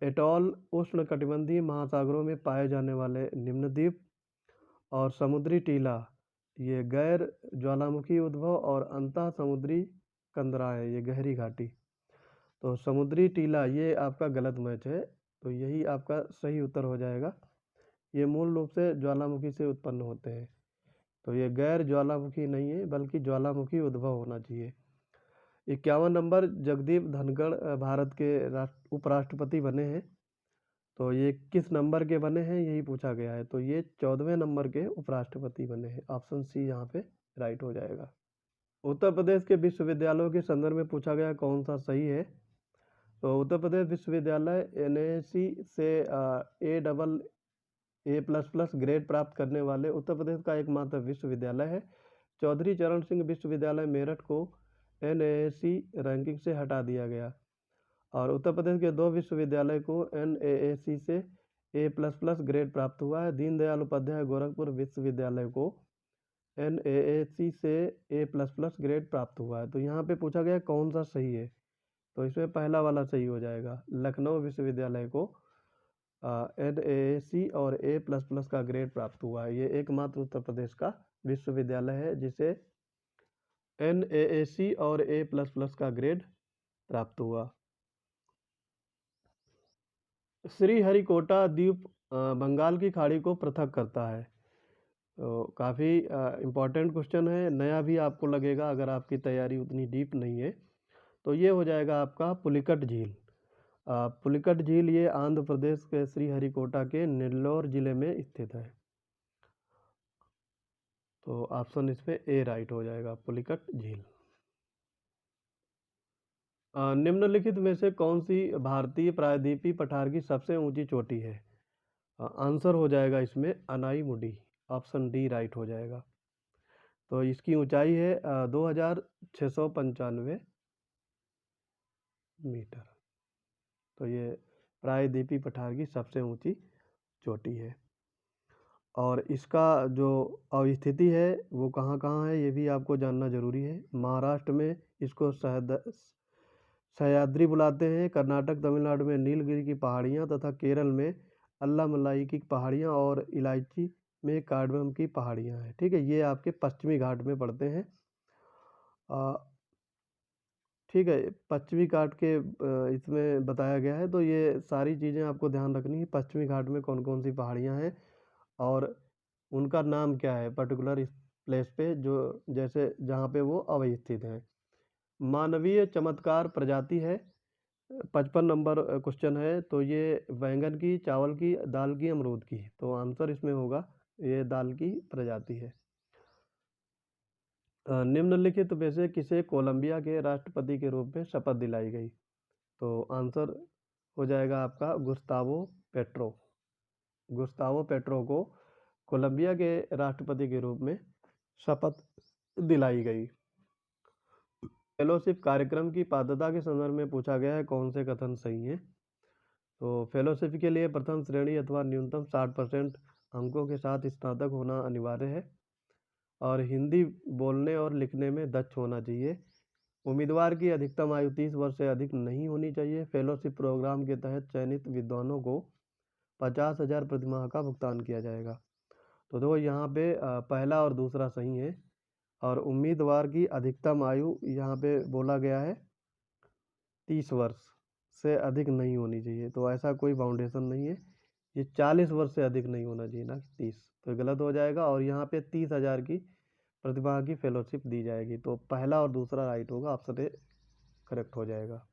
एटॉल उष्णकटिबंधीय महासागरों में पाए जाने वाले निम्न द्वीप, और समुद्री टीला ये गैर ज्वालामुखी उद्भव और अंतः समुद्री कंदरा है, ये गहरी घाटी। तो समुद्री टीला ये आपका गलत मैच है, तो यही आपका सही उत्तर हो जाएगा। ये मूल रूप से ज्वालामुखी से उत्पन्न होते हैं। तो ये गैर ज्वालामुखी नहीं है, बल्कि ज्वालामुखी उद्भव होना चाहिए। 51 नंबर जगदीप धनखड़ भारत के उपराष्ट्रपति बने हैं। तो ये किस नंबर के बने हैं, यही पूछा गया है। तो ये 14वें नंबर के उपराष्ट्रपति बने हैं। ऑप्शन सी यहाँ पे राइट हो जाएगा। उत्तर प्रदेश के विश्वविद्यालयों के संदर्भ में पूछा गया कौन सा सही है? तो उत्तर प्रदेश विश्वविद्यालय NAC से AA++ ग्रेड प्राप्त करने वाले उत्तर प्रदेश का एकमात्र विश्वविद्यालय है। चौधरी चरण सिंह विश्वविद्यालय मेरठ को NAAC रैंकिंग से हटा दिया गया और उत्तर प्रदेश के 2 विश्वविद्यालय को NAAC से A++ ग्रेड प्राप्त हुआ है। दीनदयाल उपाध्याय गोरखपुर विश्वविद्यालय को NAAC से A++ ग्रेड प्राप्त हुआ है। तो यहाँ पे पूछा गया कौन सा सही है, तो इसमें पहला वाला सही हो जाएगा। लखनऊ विश्वविद्यालय को NAAC और A++ का ग्रेड प्राप्त हुआ है। ये एकमात्र उत्तर प्रदेश का विश्वविद्यालय है जिसे NAAC और A++ का ग्रेड प्राप्त हुआ। श्रीहरिकोटा द्वीप बंगाल की खाड़ी को पृथक करता है। तो काफ़ी इम्पोर्टेंट क्वेश्चन है, नया भी आपको लगेगा अगर आपकी तैयारी उतनी डीप नहीं है। तो ये हो जाएगा आपका पुलिकट झील। पुलिकट झील ये आंध्र प्रदेश के श्रीहरिकोटा के नेल्लोर जिले में स्थित है। तो ऑप्शन इसमें ए राइट हो जाएगा, पुलिकट झील। निम्नलिखित में से कौन सी भारतीय प्रायद्वीपीय पठार की सबसे ऊंची चोटी है? आंसर हो जाएगा इसमें अनाईमुडी, ऑप्शन डी राइट हो जाएगा। तो इसकी ऊंचाई है 2695 मीटर। तो ये प्रायद्वीपीय पठार की सबसे ऊंची चोटी है। और इसका जो अवस्थिति है वो कहाँ कहाँ है ये भी आपको जानना जरूरी है। महाराष्ट्र में इसको सह्याद्री बुलाते हैं, कर्नाटक तमिलनाडु में नीलगिरी की पहाड़ियाँ तथा केरल में अल्लामलाई की पहाड़ियाँ और इलायची में कार्डमम की पहाड़ियाँ हैं। ठीक है, ये आपके पश्चिमी घाट में पड़ते हैं। ठीक है, पश्चिमी घाट के इसमें बताया गया है। तो ये सारी चीज़ें आपको ध्यान रखनी है, पश्चिमी घाट में कौन कौन सी पहाड़ियाँ हैं और उनका नाम क्या है पर्टिकुलर इस प्लेस पे, जो जैसे जहाँ पे वो अवस्थित हैं। मानवीय चमत्कार प्रजाति है, 55 नंबर क्वेश्चन है। तो ये बैंगन की, चावल की, दाल की, अमरूद की। तो आंसर इसमें होगा ये दाल की प्रजाति है। निम्नलिखित में से किसे कोलंबिया के राष्ट्रपति के रूप में शपथ दिलाई गई? तो आंसर हो जाएगा आपका गुस्तावो पेट्रो। गुस्तावो पेट्रो को कोलंबिया के राष्ट्रपति के रूप में शपथ दिलाई गई। फेलोशिप कार्यक्रम की पात्रता के संदर्भ में पूछा गया है कौन से कथन सही है? तो फेलोशिप के लिए प्रथम श्रेणी अथवा न्यूनतम 60% अंकों के साथ स्नातक होना अनिवार्य है और हिंदी बोलने और लिखने में दक्ष होना चाहिए। उम्मीदवार की अधिकतम आयु 30 वर्ष से अधिक नहीं होनी चाहिए। फेलोशिप प्रोग्राम के तहत चयनित विद्वानों को 50,000 प्रतिमाह का भुगतान किया जाएगा। तो देखो यहाँ पे पहला और दूसरा सही है और उम्मीदवार की अधिकतम आयु यहाँ पे बोला गया है 30 वर्ष से अधिक नहीं होनी चाहिए। तो ऐसा कोई फाउंडेशन नहीं है, ये 40 वर्ष से अधिक नहीं होना चाहिए ना 30, तो गलत हो जाएगा। और यहाँ पे 30,000 की प्रतिभा की फेलोशिप दी जाएगी। तो पहला और दूसरा राइट होगा, ऑप्शन ए करेक्ट हो जाएगा।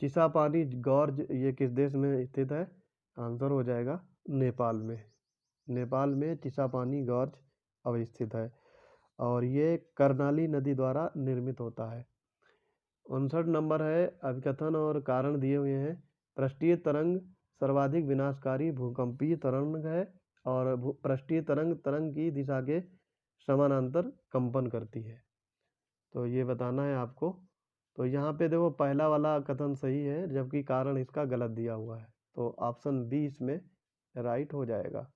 चिसापानी गॉर्ज ये किस देश में स्थित है? आंसर हो जाएगा नेपाल में। नेपाल में चिसापानी गॉर्ज अवस्थित है और ये कर्नाली नदी द्वारा निर्मित होता है। 59 नंबर है, अभिकथन और कारण दिए हुए हैं। पृष्ठीय तरंग सर्वाधिक विनाशकारी भूकंपीय तरंग है और पृष्ठीय तरंग तरंग की दिशा के समानांतर कंपन करती है। तो ये बताना है आपको। तो यहाँ पे देखो पहला वाला कथन सही है जबकि कारण इसका गलत दिया हुआ है। तो ऑप्शन बी इसमें राइट हो जाएगा।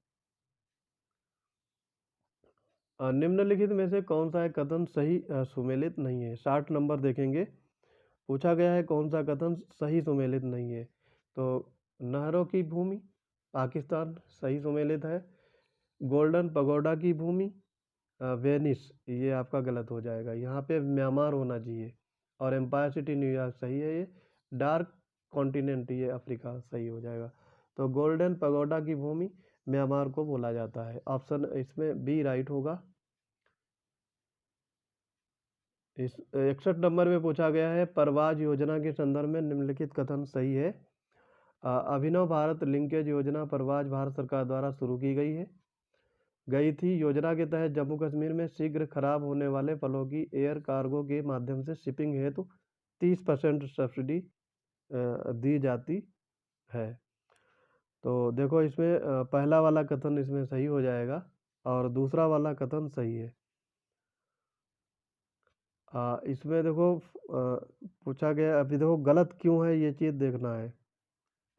निम्नलिखित में से कौन सा एक कथन सही सुमेलित नहीं है? 60 नंबर देखेंगे, पूछा गया है कौन सा कथन सही सुमेलित नहीं है। तो नहरों की भूमि पाकिस्तान सही सुमेलित है। गोल्डन पगोडा की भूमि वेनिस ये आपका गलत हो जाएगा, यहाँ पे म्यांमार होना चाहिए। और एम्पायर सिटी न्यूयॉर्क सही है। ये डार्क कॉन्टिनेंट ये अफ्रीका सही हो जाएगा। तो गोल्डन पगोडा की भूमि म्यांमार को बोला जाता है, ऑप्शन इसमें बी राइट होगा। इस 61 नंबर में पूछा गया है परवाज योजना के संदर्भ में निम्नलिखित कथन सही है? अभिनव भारत लिंकेज योजना परवाज भारत सरकार द्वारा शुरू की गई थी। योजना के तहत जम्मू कश्मीर में शीघ्र खराब होने वाले फलों की एयर कार्गो के माध्यम से शिपिंग हेतु 30% सब्सिडी दी जाती है। तो देखो इसमें पहला वाला कथन इसमें सही हो जाएगा और दूसरा वाला कथन सही है। इसमें देखो पूछा गया, अभी देखो गलत क्यों है ये चीज़ देखना है।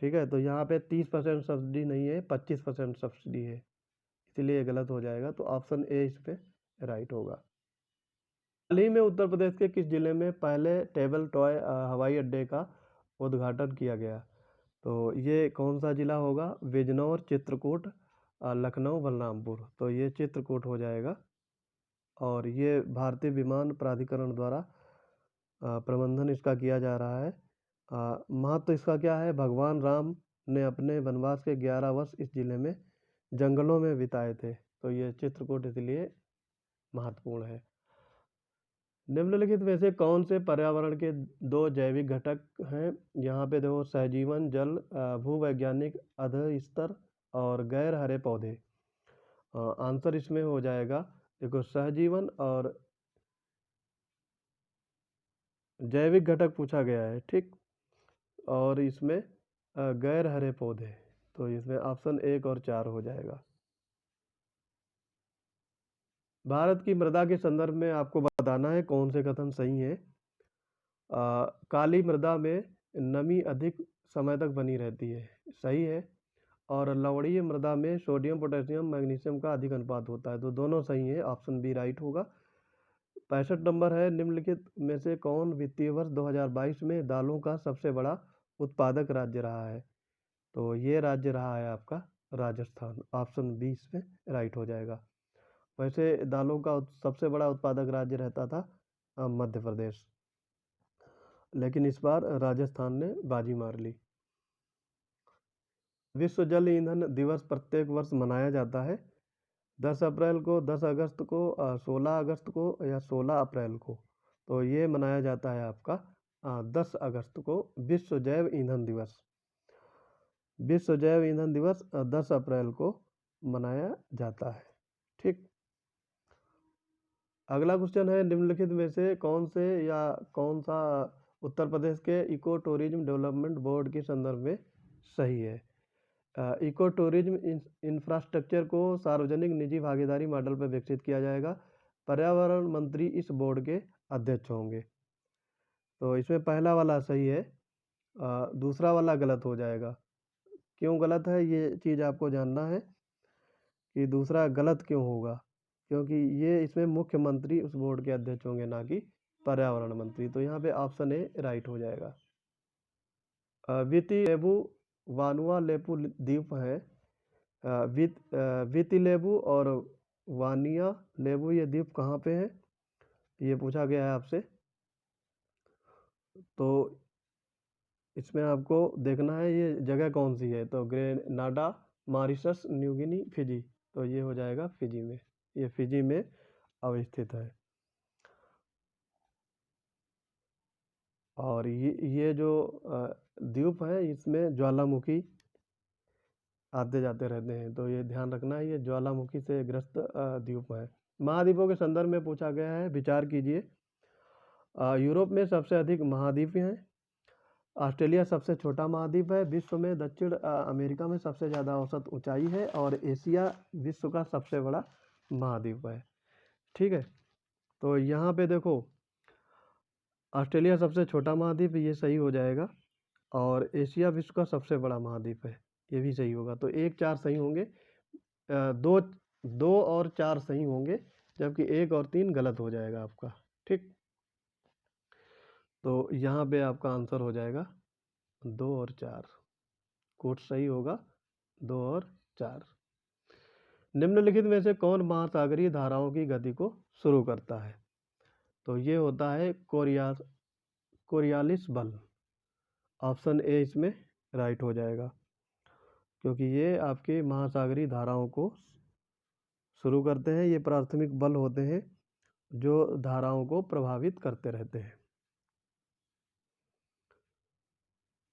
ठीक है, तो यहाँ पे 30% सब्सिडी नहीं है, 25% सब्सिडी है, इसलिए ये गलत हो जाएगा। तो ऑप्शन ए इस पे राइट होगा। हाल ही में उत्तर प्रदेश के किस जिले में पहले टेबल टॉय हवाई अड्डे का उद्घाटन किया गया? तो ये कौन सा जिला होगा? बिजनौर, चित्रकूट, लखनऊ, बलरामपुर। तो ये चित्रकूट हो जाएगा। और ये भारतीय विमान प्राधिकरण द्वारा प्रबंधन इसका किया जा रहा है। महत्व इसका क्या है? भगवान राम ने अपने वनवास के 11 वर्ष इस जिले में जंगलों में बिताए थे, तो ये चित्रकूट इसलिए महत्वपूर्ण है। निम्नलिखित में से कौन से पर्यावरण के दो जैविक घटक हैं? यहाँ पे देखो, सहजीवन जल, भूवैज्ञानिक अधस्तर और गैर हरे पौधे। आंसर इसमें हो जाएगा, देखो, सहजीवन और जैविक घटक पूछा गया है, ठीक। और इसमें गैर हरे पौधे, तो इसमें ऑप्शन 1 और 4 हो जाएगा। भारत की मृदा के संदर्भ में आपको बताना है कौन से कथन सही है। काली मृदा में नमी अधिक समय तक बनी रहती है, सही है। और लवणीय मृदा में सोडियम, पोटेशियम, मैग्नीशियम का अधिक अनुपात होता है, तो दोनों सही है, ऑप्शन बी राइट होगा। 65 नंबर है, निम्नलिखित में से कौन वित्तीय वर्ष 2022 में दालों का सबसे बड़ा उत्पादक राज्य रहा है? तो ये राज्य रहा है आपका राजस्थान, ऑप्शन 20 में राइट हो जाएगा। वैसे दालों का सबसे बड़ा उत्पादक राज्य रहता था मध्य प्रदेश, लेकिन इस बार राजस्थान ने बाजी मार ली। विश्व जल ईंधन दिवस प्रत्येक वर्ष मनाया जाता है 10 अप्रैल को, 10 अगस्त को, 16 अगस्त को या 16 अप्रैल को। तो ये मनाया जाता है आपका 10 अगस्त को, विश्व जैव ईंधन दिवस। विश्व जैव ईंधन दिवस 10 अप्रैल को मनाया जाता है, ठीक। अगला क्वेश्चन है, निम्नलिखित में से कौन से या कौन सा उत्तर प्रदेश के इको टूरिज्म डेवलपमेंट बोर्ड के संदर्भ में सही है? इको टूरिज्म इंफ्रास्ट्रक्चर को सार्वजनिक निजी भागीदारी मॉडल पर विकसित किया जाएगा। पर्यावरण मंत्री इस बोर्ड के अध्यक्ष होंगे। तो इसमें पहला वाला सही है, दूसरा वाला गलत हो जाएगा। क्यों गलत है, ये चीज़ आपको जानना है कि दूसरा गलत क्यों होगा। क्योंकि ये इसमें मुख्यमंत्री उस बोर्ड के अध्यक्ष होंगे, ना कि पर्यावरण मंत्री। तो यहाँ पे ऑप्शन ए राइट हो जाएगा। विति लेबू वानुआलेपू द्वीप है। विति लेबू और वानिया लेबू, ये द्वीप कहाँ पे है, ये पूछा गया है आपसे। तो इसमें आपको देखना है ये जगह कौन सी है। तो Grenada, Mauritius, New Guinea, Fiji. तो ये हो जाएगा फिजी में, ये फिजी में अवस्थित है। और ये जो द्वीप है, इसमें ज्वालामुखी आते जाते रहते हैं, तो ये ध्यान रखना है, ये ज्वालामुखी से ग्रस्त द्वीप है। महाद्वीपों के संदर्भ में पूछा गया है, विचार कीजिए। यूरोप में सबसे अधिक महाद्वीप हैं। ऑस्ट्रेलिया सबसे छोटा महाद्वीप है। विश्व में दक्षिण अमेरिका में सबसे ज़्यादा औसत ऊंचाई है। और एशिया विश्व का सबसे बड़ा महाद्वीप है, ठीक है। तो यहाँ पे देखो, ऑस्ट्रेलिया सबसे छोटा महाद्वीप, ये सही हो जाएगा। और एशिया विश्व का सबसे बड़ा महाद्वीप है, ये भी सही होगा। तो 1, 4 सही होंगे, दो 2 और 4 सही होंगे, जबकि 1 और 3 गलत हो जाएगा आपका, ठीक। तो यहाँ पे आपका आंसर हो जाएगा 2 और 4, कोट सही होगा 2 और 4। निम्नलिखित में से कौन महासागरीय धाराओं की गति को शुरू करता है? तो ये होता है कोरियालिस बल। ऑप्शन ए इसमें राइट हो जाएगा, क्योंकि ये आपके महासागरीय धाराओं को शुरू करते हैं। ये प्राथमिक बल होते हैं जो धाराओं को प्रभावित करते रहते हैं।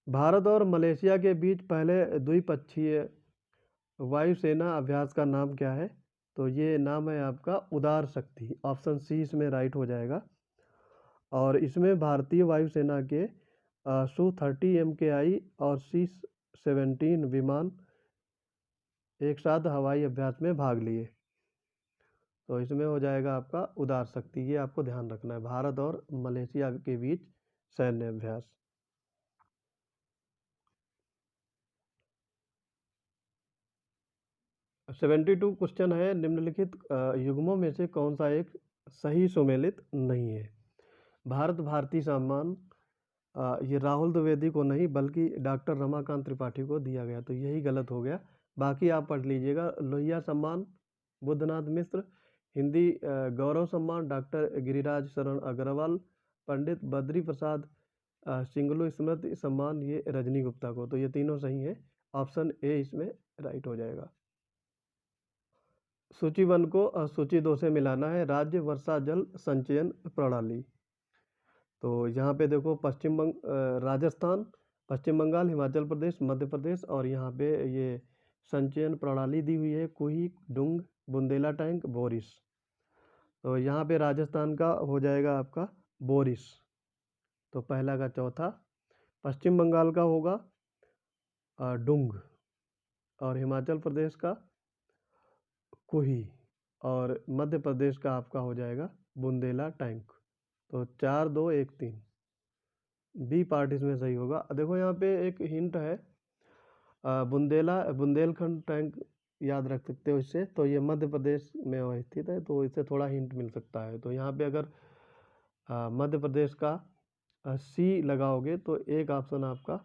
भारत और मलेशिया के बीच पहले द्विपक्षीय वायुसेना अभ्यास का नाम क्या है? तो ये नाम है आपका उदार शक्ति, ऑप्शन सी इसमें राइट हो जाएगा। और इसमें भारतीय वायुसेना के Su-30 MKI और C-17 विमान एक साथ हवाई अभ्यास में भाग लिए। तो इसमें हो जाएगा आपका उदार शक्ति, ये आपको ध्यान रखना है, भारत और मलेशिया के बीच सैन्य अभ्यास। 72 क्वेश्चन है, निम्नलिखित युग्मों में से कौन सा एक सही सुमेलित नहीं है? भारत भारती सम्मान ये राहुल द्विवेदी को नहीं बल्कि डॉक्टर रमाकांत त्रिपाठी को दिया गया, तो यही गलत हो गया। बाकी आप पढ़ लीजिएगा। लोहिया सम्मान बुद्धनाथ मिश्र, हिंदी गौरव सम्मान डॉक्टर गिरिराज शरण अग्रवाल, पंडित बद्री प्रसाद सिंगलू स्मृति सम्मान ये रजनी गुप्ता को, तो ये तीनों सही है। ऑप्शन ए इसमें राइट हो जाएगा। सूची 1 को सूची 2 से मिलाना है। राज्य वर्षा जल संचयन प्रणाली, तो यहाँ पे देखो राजस्थान, पश्चिम बंगाल, हिमाचल प्रदेश, मध्य प्रदेश और यहाँ पे ये संचयन प्रणाली दी हुई है कुही, डुंग, बुंदेला टैंक, बोरिस। तो यहाँ पे राजस्थान का हो जाएगा आपका बोरिस, तो पहला का चौथा। पश्चिम बंगाल का होगा डुंग और हिमाचल प्रदेश का कुही और मध्य प्रदेश का आपका हो जाएगा बुंदेला टैंक। तो 4 2 1 3 बी पार्ट इसमें सही होगा। देखो यहाँ पे एक हिंट है, बुंदेलखंड टैंक याद रख सकते हो इससे, तो ये मध्य प्रदेश में स्थित है, तो इससे थोड़ा हिंट मिल सकता है। तो यहाँ पे अगर मध्य प्रदेश का सी लगाओगे तो एक ऑप्शन आपका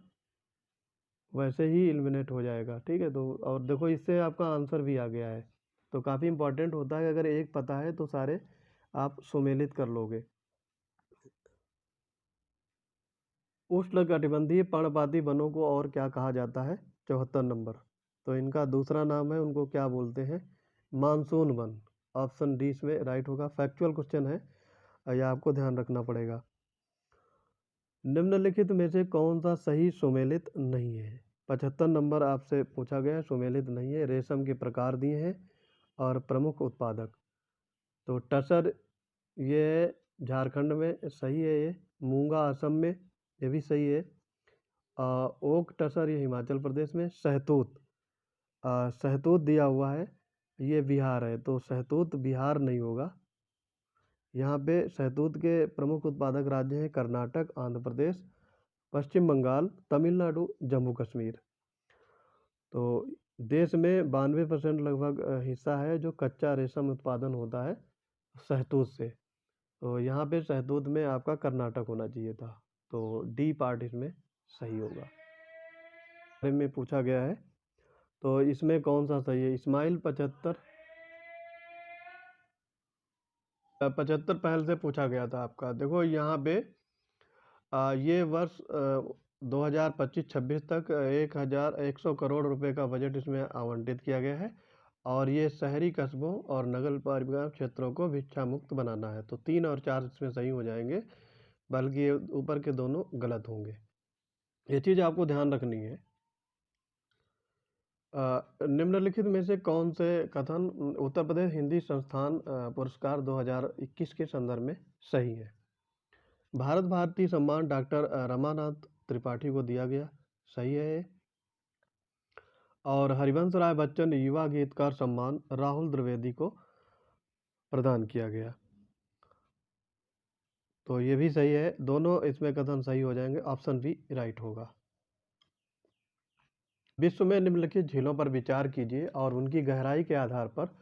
वैसे ही एलिमिनेट हो जाएगा, ठीक है। तो और देखो इससे आपका आंसर भी आ गया है, तो काफ़ी इंपॉर्टेंट होता है, अगर एक पता है तो सारे आप सुमेलित कर लोगे। उष्णकटिबंधीय पर्णपाती वनों को और क्या कहा जाता है? 74 नंबर। तो इनका दूसरा नाम है, उनको क्या बोलते हैं? Monsoon one. ऑप्शन डी इसमें राइट होगा। फैक्चुअल क्वेश्चन है, यह आपको ध्यान रखना पड़ेगा। निम्नलिखित में से कौन सा सही सुमेलित नहीं है? 75 नंबर आपसे पूछा गया है, सुमेलित नहीं है। रेशम के प्रकार दिए हैं और प्रमुख उत्पादक, तो टसर ये झारखंड में सही है, ये मूंगा असम में, ये भी सही है। ओक टसर ये हिमाचल प्रदेश में। शहतूत शहतूत दिया हुआ है, ये बिहार है, तो शहतूत बिहार नहीं होगा। यहाँ पे शहतूत के प्रमुख उत्पादक राज्य हैं कर्नाटक, आंध्र प्रदेश, पश्चिम बंगाल, तमिलनाडु, जम्मू कश्मीर। तो देश में 92% लगभग हिस्सा है जो कच्चा रेशम उत्पादन होता है शहतूत से, तो यहाँ पे शहतूत में आपका कर्नाटक होना चाहिए था, तो डी पार्ट इसमें सही होगा। बारे में पूछा गया है, तो इसमें कौन सा सही है? इस्माइल 75 पहल से पूछा गया था आपका। देखो यहाँ पे ये वर्ष 2025-26 तक 1100 करोड़ रुपए का बजट इसमें आवंटित किया गया है, और ये शहरी कस्बों और नगर पालिका क्षेत्रों को भिक्षा मुक्त बनाना है। तो 3 और 4 इसमें सही हो जाएंगे, बल्कि ऊपर के दोनों गलत होंगे। ये चीज़ आपको ध्यान रखनी है। निम्नलिखित में से कौन से कथन उत्तर प्रदेश हिंदी संस्थान पुरस्कार 2021 के संदर्भ में सही है? भारत भारती सम्मान डॉक्टर रमानाथ त्रिपाठी को दिया गया, सही है ये। और हरिवंश राय बच्चन युवा गीतकार सम्मान राहुल द्विवेदी को प्रदान किया गया, तो ये भी सही है। दोनों इसमें कथन सही हो जाएंगे, ऑप्शन बी राइट होगा। विश्व में निम्नलिखित झीलों पर विचार कीजिए और उनकी गहराई के आधार पर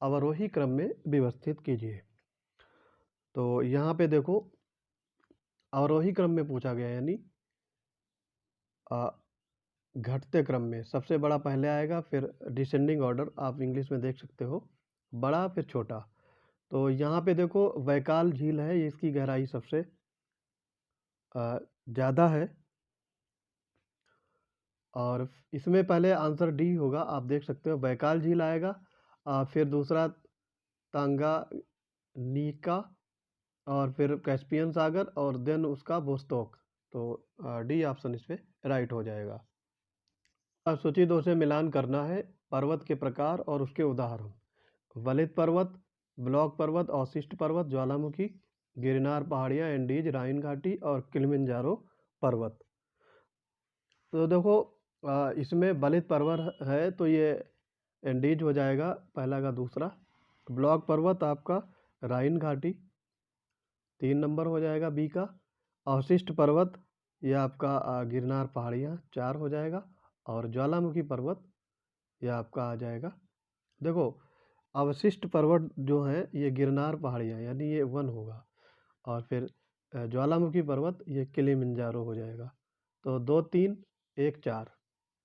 अवरोही क्रम में व्यवस्थित कीजिए। तो यहाँ पे देखो अवरोही क्रम में पूछा गया, यानी घटते क्रम में सबसे बड़ा पहले आएगा, फिर डिसेंडिंग ऑर्डर, आप इंग्लिश में देख सकते हो, बड़ा फिर छोटा। तो यहाँ पे देखो वैकाल झील है, इसकी गहराई सबसे ज़्यादा है, और इसमें पहले आंसर डी होगा, आप देख सकते हो वैकाल झील आएगा, फिर दूसरा तांगानिका, और फिर कैस्पियन सागर, और देन उसका वोस्तोक। तो डी ऑप्शन इस पे राइट हो जाएगा। सूची 2 से मिलान करना है। पर्वत के प्रकार और उसके उदाहरण: वलित पर्वत, ब्लॉक पर्वत, अवशिष्ट पर्वत, ज्वालामुखी, गिरनार पहाड़ियाँ, एंडीज, राइन घाटी और किलिमंजारो पर्वत। तो देखो इसमें वलित पर्वत है, तो ये एंडीज हो जाएगा पहला का दूसरा। ब्लॉक पर्वत आपका राइन घाटी 3 नंबर हो जाएगा बी का। अवशिष्ट पर्वत ये आपका गिरनार पहाड़ियाँ 4 हो जाएगा, और ज्वालामुखी पर्वत यह आपका आ जाएगा देखो, अवशिष्ट पर्वत जो हैं ये गिरनार पहाड़ियाँ यानी ये वन होगा और फिर ज्वालामुखी पर्वत ये किलिमंजारो हो जाएगा। तो 2, 3, 1, 4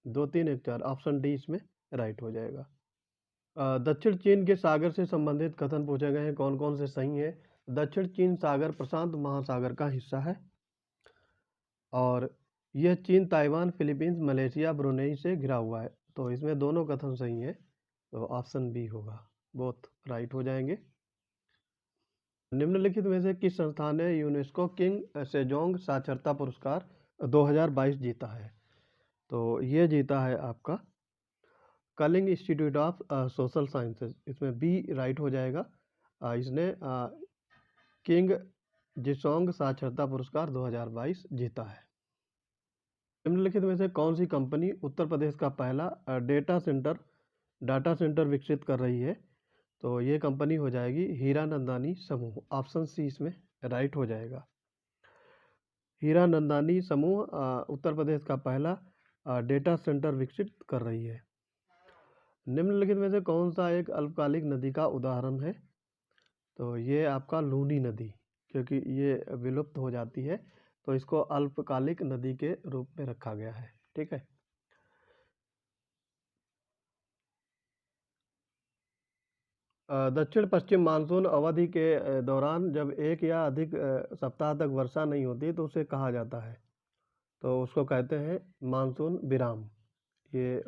2, 3, 1, 4 ऑप्शन डी इसमें राइट हो जाएगा। दक्षिण चीन के सागर से संबंधित कथन पूछे गए हैं, कौन-कौन से सही हैं? दक्षिण चीन सागर प्रशांत महासागर का हिस्सा है और यह चीन, ताइवान, फिलीपींस, मलेशिया, ब्रुनेई से घिरा हुआ है। तो इसमें दोनों कथन सही हैं, तो ऑप्शन बी होगा, बोथ राइट हो जाएँगे। निम्नलिखित में से किस संस्थान ने यूनेस्को किंग सेजोंग साक्षरता पुरस्कार 2022 जीता है? तो ये जीता है आपका Kalinga institute of social sciences, इसमें बी राइट हो जाएगा। इसने किंग जिसोंग साक्षरता पुरस्कार 2022 जीता है। निम्नलिखित में से कौन सी कंपनी उत्तर प्रदेश का पहला डाटा सेंटर विकसित कर रही है? तो ये कंपनी हो जाएगी हीरानंदानी समूह, ऑप्शन सी इसमें राइट हो जाएगा। हीरानंदानी समूह उत्तर प्रदेश का पहला डेटा सेंटर विकसित कर रही है। निम्नलिखित में से कौन सा एक अल्पकालिक नदी का उदाहरण है? तो ये आपका लूनी नदी, क्योंकि ये विलुप्त हो जाती है तो इसको अल्पकालिक नदी के रूप में रखा गया है। ठीक है। दक्षिण पश्चिम मानसून अवधि के दौरान जब एक या अधिक सप्ताह तक वर्षा नहीं होती तो उसे कहा जाता है, तो उसको कहते हैं मानसून विराम। ये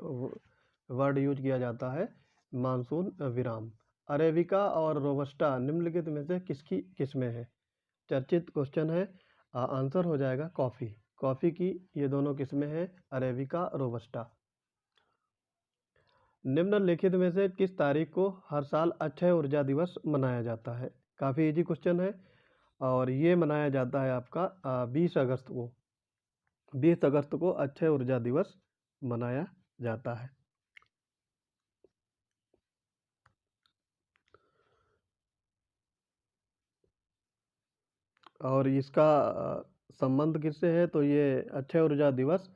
वर्ड यूज किया जाता है, मानसून विराम। अरेबिका और रोबस्टा निम्नलिखित में से किसकी किस्में हैं? चर्चित क्वेश्चन है। आंसर हो जाएगा कॉफ़ी। कॉफ़ी की ये दोनों किस्में हैं, अरेबिका, रोबस्टा। निम्नलिखित में से किस तारीख को हर साल अक्षय ऊर्जा दिवस मनाया जाता है? काफ़ी इजी क्वेश्चन है और ये मनाया जाता है आपका 20 अगस्त को। 20 अगस्त को अक्षय ऊर्जा दिवस मनाया जाता है। और इसका संबंध किससे है? तो ये अक्षय ऊर्जा दिवस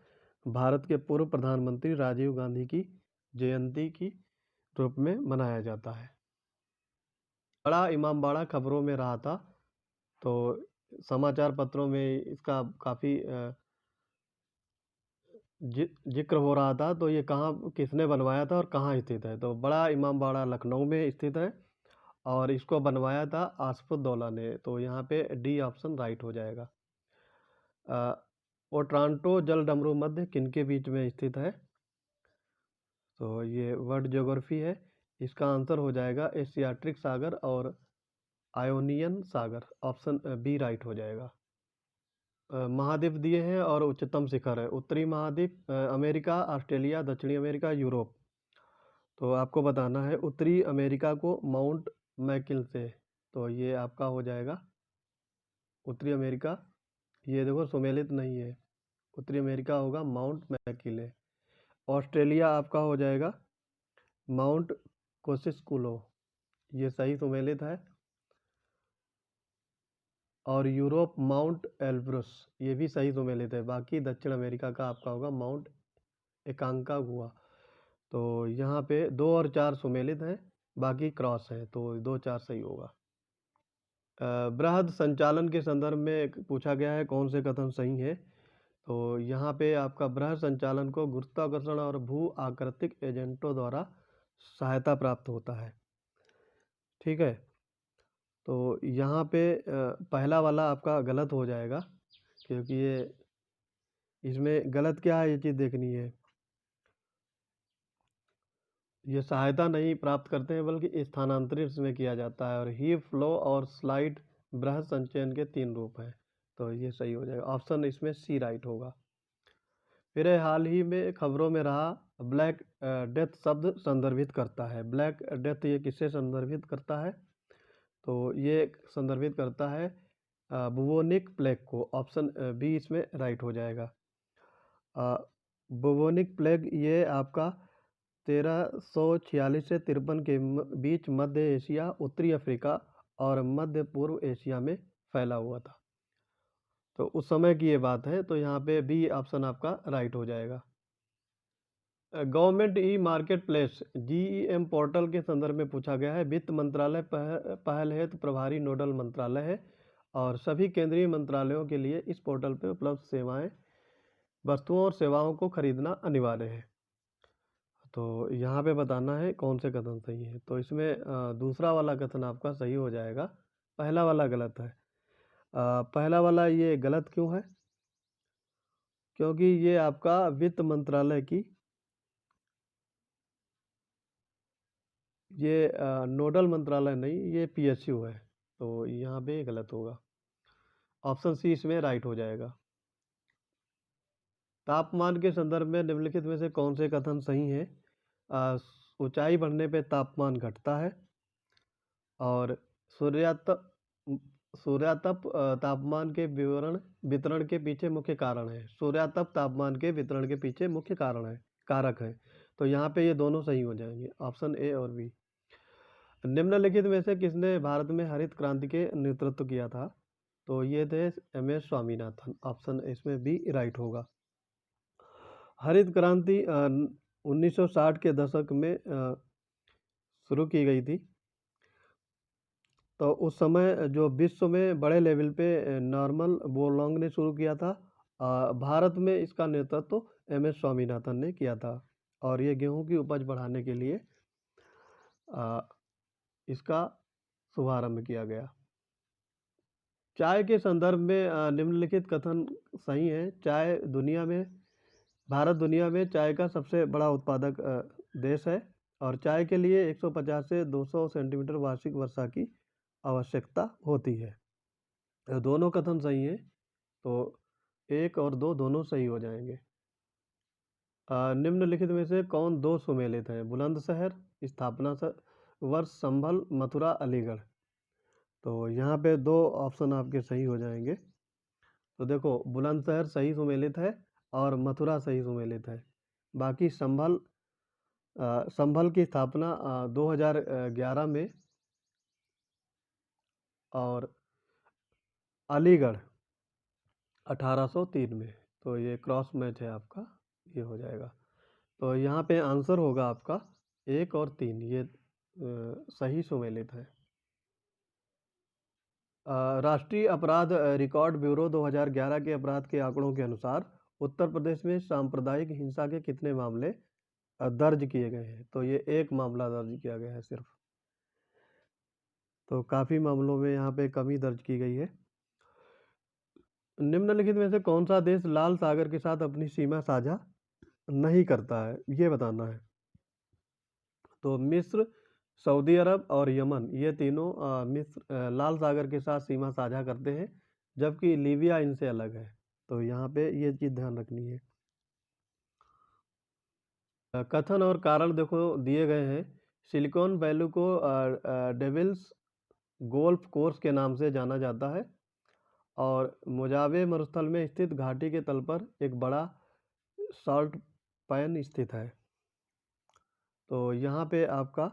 भारत के पूर्व प्रधानमंत्री राजीव गांधी की जयंती की रूप में मनाया जाता है। बड़ा इमामबाड़ा खबरों में रहा था, तो समाचार पत्रों में इसका काफ़ी जिक्र हो रहा था। तो ये कहाँ किसने बनवाया था और कहाँ स्थित है? तो बड़ा इमामबाड़ा लखनऊ में स्थित है और इसको बनवाया था आसफुद्दौला ने। तो यहाँ पे डी ऑप्शन राइट हो जाएगा। ओट्रांटो जलडमरू मध्य किनके बीच में स्थित है? तो ये वर्ल्ड ज्योग्राफी है। इसका आंसर हो जाएगा एशियाटिक सागर और आयोनियन सागर, ऑप्शन बी राइट हो जाएगा। महाद्वीप दिए हैं और उच्चतम शिखर है। उत्तरी महाद्वीप अमेरिका, ऑस्ट्रेलिया, दक्षिणी अमेरिका, यूरोप। तो आपको बताना है उत्तरी अमेरिका को माउंट मैकिन्से, तो ये आपका हो जाएगा उत्तरी अमेरिका। ये देखो सुमेलित नहीं है, उत्तरी अमेरिका होगा माउंट मैकिन्ले। ऑस्ट्रेलिया आपका हो जाएगा माउंट कोसिस्कुलो, ये सही सुमेलित है। और यूरोप माउंट एल्ब्रुस, ये भी सही सुमेलित है। बाकी दक्षिण अमेरिका का आपका होगा माउंट एकांकागुआ। तो यहाँ पे 2 और 4 सुमेलित हैं, बाकी क्रॉस है, तो 2, 4 सही होगा। बृहद संचालन के संदर्भ में पूछा गया है कौन से कथन सही है? तो यहाँ पे आपका बृहद संचालन को गुरुत्वाकर्षण और भू आकृतिक एजेंटों द्वारा सहायता प्राप्त होता है। ठीक है। तो यहाँ पे पहला वाला आपका गलत हो जाएगा, क्योंकि ये इसमें गलत क्या है ये चीज़ देखनी है। ये सहायता नहीं प्राप्त करते हैं बल्कि स्थानांतरित इसमें किया जाता है। और हीव, फ्लो और स्लाइड बृहद संचयन के 3 रूप हैं, तो ये सही हो जाएगा। ऑप्शन इसमें सी राइट होगा। फिर हाल ही में खबरों में रहा ब्लैक डेथ शब्द संदर्भित करता है। ब्लैक डेथ ये किससे संदर्भित करता है? तो ये संदर्भित करता है बुबोनिक प्लेग को। ऑप्शन बी इसमें राइट हो जाएगा। बुबोनिक प्लेग ये आपका 1346 से 53 के बीच मध्य एशिया, उत्तरी अफ्रीका और मध्य पूर्व एशिया में फैला हुआ था। तो उस समय की ये बात है, तो यहाँ पे बी ऑप्शन आपका राइट हो जाएगा। Government e market place GEM portal के संदर्भ में पूछा गया है। वित्त मंत्रालय पहल हेतु प्रभारी नोडल मंत्रालय है और सभी केंद्रीय मंत्रालयों के लिए इस पोर्टल पर उपलब्ध सेवाएं, वस्तुओं और सेवाओं को खरीदना अनिवार्य है। तो यहाँ पे बताना है कौन से कथन सही है। तो इसमें दूसरा वाला कथन आपका सही हो जाएगा, पहला वाला गलत है। पहला वाला ये गलत क्यों है? क्योंकि ये आपका वित्त मंत्रालय की ये नोडल मंत्रालय नहीं, ये PSU है। तो यहाँ पे गलत होगा, ऑप्शन सी इसमें राइट हो जाएगा। तापमान के संदर्भ में निम्नलिखित में से कौन से कथन सही हैं? ऊंचाई बढ़ने पे तापमान घटता है और सूर्यातप सूर्यातप तापमान के वितरण के पीछे मुख्य कारण है। सूर्यातप तापमान के वितरण के पीछे मुख्य कारक है। तो यहाँ पे ये दोनों सही हो जाएंगे, ऑप्शन ए और बी। निम्नलिखित में से किसने भारत में हरित क्रांति के नेतृत्व किया था? तो ये थे MS स्वामीनाथन, ऑप्शन इसमें बी राइट होगा। हरित क्रांति 1960 के दशक में शुरू की गई थी। तो उस समय जो विश्व में बड़े लेवल पे नॉर्मन बोरलॉन्ग ने शुरू किया था। भारत में इसका नेतृत्व MS स्वामीनाथन ने किया था और ये गेहूं की उपज बढ़ाने के लिए इसका शुभारंभ किया गया। चाय के संदर्भ में निम्नलिखित कथन सही है। भारत दुनिया में चाय का सबसे बड़ा उत्पादक देश है और चाय के लिए 150 से 200 सेंटीमीटर वार्षिक वर्षा की आवश्यकता होती है। दोनों कथन सही हैं, तो 1 और 2 दोनों सही हो जाएंगे। निम्नलिखित में से कौन दो सुमेलित है? बुलंदशहर, स्थापना वर्ष, संभल, मथुरा, अलीगढ़। तो यहाँ पे 2 ऑप्शन आपके सही हो जाएंगे। तो देखो, बुलंदशहर सही सुमेलित है और मथुरा सही सुमेलित है। बाकी संभल की स्थापना 2011 में और अलीगढ़ 1803 में। तो ये क्रॉस मैच है आपका, ये हो जाएगा। तो यहाँ पे आंसर होगा आपका 1 और 3, ये सही सुमेलित है। राष्ट्रीय अपराध रिकॉर्ड ब्यूरो 2011 के अपराध के आंकड़ों के अनुसार उत्तर प्रदेश में सांप्रदायिक हिंसा के कितने मामले दर्ज किए गए हैं? तो ये 1 मामला दर्ज किया गया है सिर्फ। तो काफ़ी मामलों में यहाँ पे कमी दर्ज की गई है। निम्नलिखित में से कौन सा देश लाल सागर के साथ अपनी सीमा साझा नहीं करता है? ये बताना है। तो मिस्र, सऊदी अरब और यमन, ये तीनों लाल सागर के साथ सीमा साझा करते हैं, जबकि लीबिया इनसे अलग है। तो यहाँ पे ये चीज़ ध्यान रखनी है। कथन और कारण देखो दिए गए हैं। सिलिकॉन वैली को डेविल्स गोल्फ कोर्स के नाम से जाना जाता है और मोजावे मरुस्थल में स्थित घाटी के तल पर एक बड़ा सॉल्ट पैन स्थित है। तो यहाँ पे आपका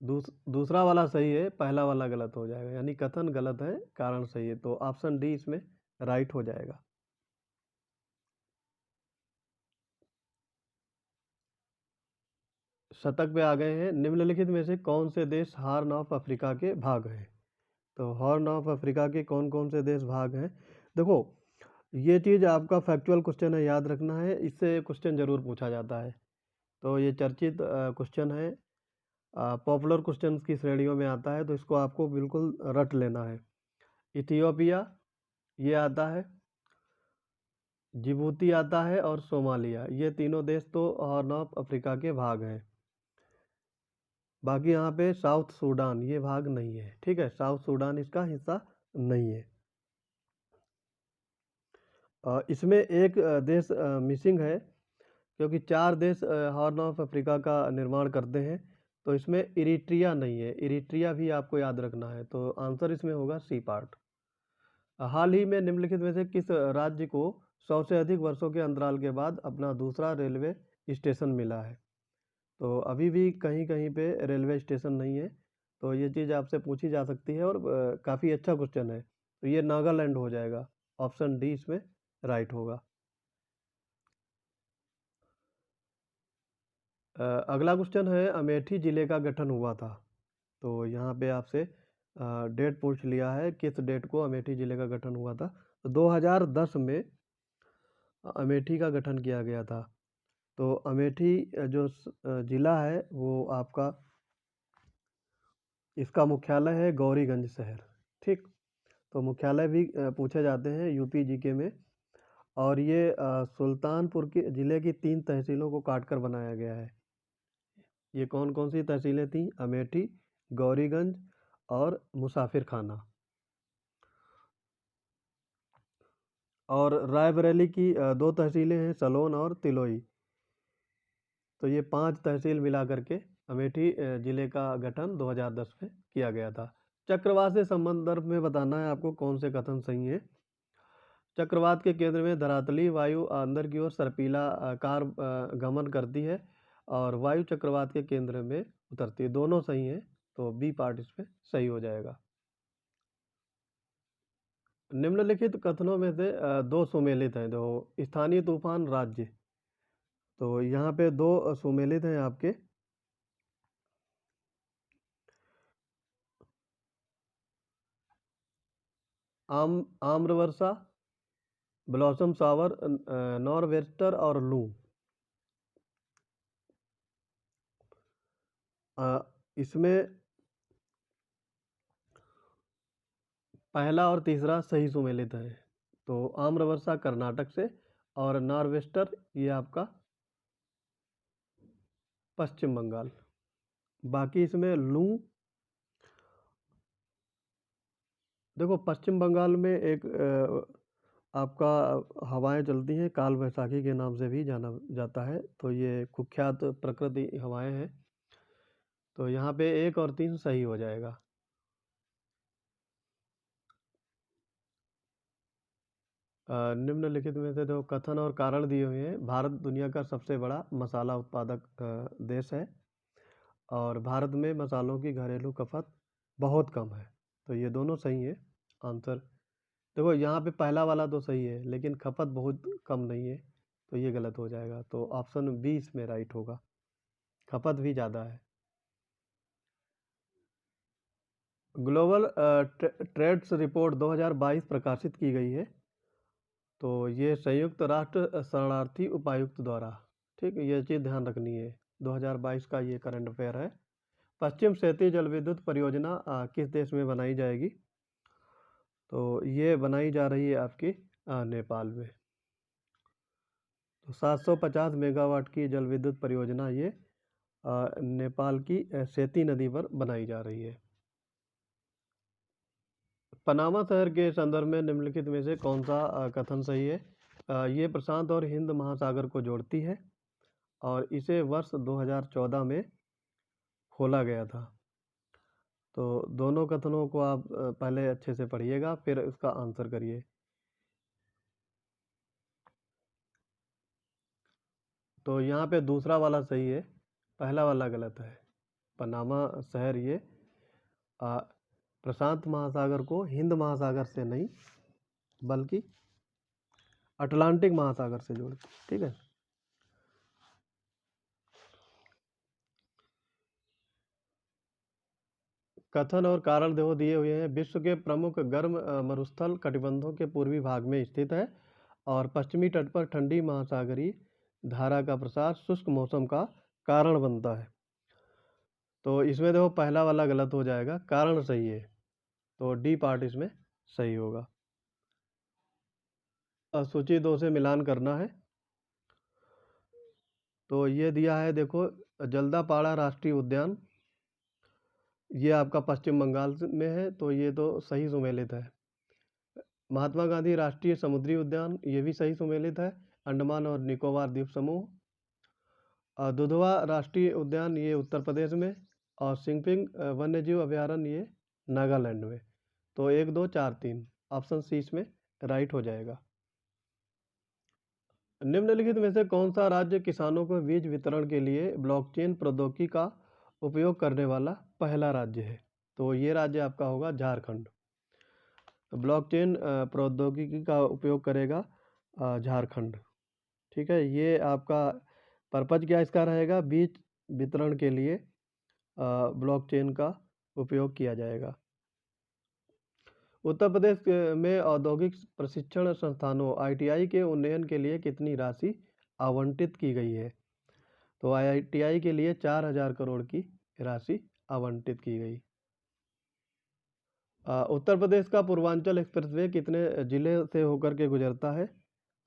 दूसरा वाला सही है, पहला वाला गलत हो जाएगा। यानी कथन गलत है, कारण सही है। तो ऑप्शन डी इसमें राइट हो जाएगा। शतक पे आ गए हैं। निम्नलिखित में से कौन से देश हॉर्न ऑफ अफ्रीका के भाग हैं? तो हॉर्न ऑफ अफ्रीका के कौन कौन से देश भाग हैं? देखो, ये चीज़ आपका फैक्चुअल क्वेश्चन है, याद रखना है। इससे क्वेश्चन ज़रूर पूछा जाता है। तो ये चर्चित क्वेश्चन है, पॉपुलर क्वेश्चंस की श्रेणियों में आता है, तो इसको आपको बिल्कुल रट लेना है। इथियोपिया ये आता है, जिबूती आता है और सोमालिया, ये तीनों देश तो हॉर्न ऑफ अफ्रीका के भाग हैं। बाकी यहाँ पे साउथ सूडान ये भाग नहीं है। ठीक है, साउथ सूडान इसका हिस्सा नहीं है। इसमें एक देश मिसिंग है, क्योंकि 4 देश हॉर्न ऑफ अफ्रीका का निर्माण करते हैं। तो इसमें इरिट्रिया नहीं है, इरिट्रिया भी आपको याद रखना है। तो आंसर इसमें होगा सी पार्ट। हाल ही में निम्नलिखित में से किस राज्य को 100 से अधिक वर्षों के अंतराल के बाद अपना दूसरा रेलवे स्टेशन मिला है? तो अभी भी कहीं कहीं पे रेलवे स्टेशन नहीं है। तो ये चीज़ आपसे पूछी जा सकती है और काफ़ी अच्छा क्वेश्चन है। तो ये नागालैंड हो जाएगा, ऑप्शन डी इसमें राइट होगा। अगला क्वेश्चन है अमेठी ज़िले का गठन हुआ था। तो यहाँ पे आपसे डेट पूछ लिया है, किस डेट को अमेठी ज़िले का गठन हुआ था। तो 2010 में अमेठी का गठन किया गया था। तो अमेठी जो ज़िला है वो आपका, इसका मुख्यालय है गौरीगंज शहर। ठीक, तो मुख्यालय भी पूछे जाते हैं यूपी जीके में। और ये सुल्तानपुर के ज़िले की 3 तहसीलों को काटकर बनाया गया है। ये कौन कौन सी तहसीलें थीं? अमेठी, गौरीगंज और मुसाफिर खाना। और रायबरेली की 2 तहसीलें हैं, सलोन और तिलोई। तो ये 5 तहसील मिला करके अमेठी ज़िले का गठन 2010 में किया गया था। चक्रवात से संदर्भ में बताना है आपको कौन से कथन सही हैं। चक्रवात के केंद्र में धरातली वायु अंदर की ओर सर्पीला कार गमन करती है और वायु चक्रवात के केंद्र में उतरती है। दोनों सही हैं, तो बी पार्ट इसमें सही हो जाएगा। निम्नलिखित कथनों में से 2 सुमेलित हैं। जो स्थानीय तूफान राज्य, तो यहाँ पे 2 सुमेलित हैं आपके। आम्रवर्षा, ब्लॉसम शावर, नॉरवेस्टर और लू। इसमें पहला और तीसरा सही सुमेलित है। तो आम्रवर्षा कर्नाटक से और नॉरवेस्टर ये आपका पश्चिम बंगाल। बाकी इसमें लू, देखो पश्चिम बंगाल में एक आपका हवाएं चलती हैं, काल वैशाखी के नाम से भी जाना जाता है। तो ये कुख्यात प्रकृति हवाएं हैं। तो यहाँ पे 1 और 3 सही हो जाएगा। निम्नलिखित में से जो कथन और कारण दिए हुए हैं। भारत दुनिया का सबसे बड़ा मसाला उत्पादक देश है और भारत में मसालों की घरेलू खपत बहुत कम है। तो ये दोनों सही है आंसर। देखो यहाँ पे पहला वाला तो सही है, लेकिन खपत बहुत कम नहीं है, तो ये गलत हो जाएगा। तो ऑप्शन बी इसमें राइट होगा, खपत भी ज़्यादा है। ग्लोबल ट्रेड्स रिपोर्ट 2022 प्रकाशित की गई है। तो ये संयुक्त राष्ट्र शरणार्थी उपायुक्त द्वारा, ठीक, ये चीज़ ध्यान रखनी है। 2022 का ये करंट अफेयर है। पश्चिम क्षेत्रीय जल विद्युत परियोजना किस देश में बनाई जाएगी? तो ये बनाई जा रही है आपकी नेपाल में। तो 750 मेगावाट की जल विद्युत परियोजना ये नेपाल की सेती नदी पर बनाई जा रही है। पनामा शहर के संदर्भ में निम्नलिखित में से कौन सा कथन सही है? ये प्रशांत और हिंद महासागर को जोड़ती है और इसे वर्ष 2014 में खोला गया था। तो दोनों कथनों को आप पहले अच्छे से पढ़िएगा, फिर उसका आंसर करिए। तो यहाँ पे दूसरा वाला सही है, पहला वाला गलत है। पनामा शहर ये प्रशांत महासागर को हिंद महासागर से नहीं बल्कि अटलांटिक महासागर से जोड़ती, ठीक है। कथन और कारण देखो दिए हुए हैं। विश्व के प्रमुख गर्म मरुस्थल कटिबंधों के पूर्वी भाग में स्थित है और पश्चिमी तट पर ठंडी महासागरीय धारा का प्रसार शुष्क मौसम का कारण बनता है। तो इसमें देखो पहला वाला गलत हो जाएगा, कारण सही है, तो डी पार्ट इसमें सही होगा। सूची 2 से मिलान करना है। तो ये दिया है देखो, जल्दापाड़ा राष्ट्रीय उद्यान, ये आपका पश्चिम बंगाल में है, तो ये तो सही सुमेलित है। महात्मा गांधी राष्ट्रीय समुद्री उद्यान, ये भी सही सुमेलित है, अंडमान और निकोबार द्वीप समूह। दुधवा राष्ट्रीय उद्यान ये उत्तर प्रदेश में, और सिंगपिंग वन्यजीव अभयारण्य ये नागालैंड में। तो 1 2 4 3 ऑप्शन सी इसमें राइट हो जाएगा। निम्नलिखित में से कौन सा राज्य किसानों को बीज वितरण के लिए ब्लॉकचेन प्रौद्योगिकी का उपयोग करने वाला पहला राज्य है? तो ये राज्य आपका होगा झारखंड। ब्लॉकचेन प्रौद्योगिकी का उपयोग करेगा झारखंड, ठीक है। ये आपका पर्पज क्या इसका रहेगा? बीज वितरण के लिए ब्लॉकचेन का उपयोग किया जाएगा। उत्तर प्रदेश में औद्योगिक प्रशिक्षण संस्थानों (आईटीआई) के उन्नयन के लिए कितनी राशि आवंटित की गई है? तो आईटीआई के लिए 4000 करोड़ की राशि आवंटित की गई। उत्तर प्रदेश का पूर्वांचल एक्सप्रेसवे कितने जिले से होकर के गुजरता है?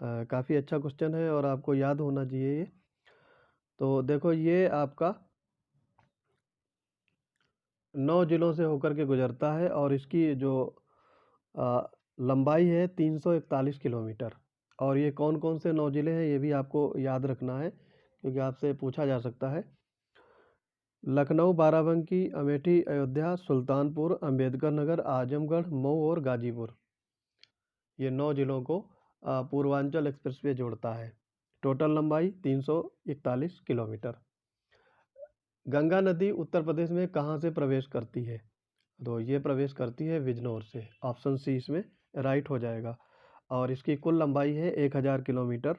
काफ़ी अच्छा क्वेश्चन है और आपको याद होना चाहिए ये। तो देखो ये आपका 9 जिलों से होकर के गुजरता है और इसकी जो अ, लंबाई है 341 किलोमीटर। और ये कौन-कौन से 9 जिले हैं ये भी आपको याद रखना है क्योंकि आपसे पूछा जा सकता है। लखनऊ, बाराबंकी, अमेठी, अयोध्या, सुल्तानपुर, अम्बेडकर नगर, आजमगढ़, मऊ और गाजीपुर। ये 9 जिलों को पूर्वांचल एक्सप्रेसवे जोड़ता है। टोटल लंबाई 341 किलोमीटर। गंगा नदी उत्तर प्रदेश में कहाँ से प्रवेश करती है? तो ये प्रवेश करती है बिजनौर से। ऑप्शन सी इसमें राइट हो जाएगा और इसकी कुल लंबाई है 1000 किलोमीटर।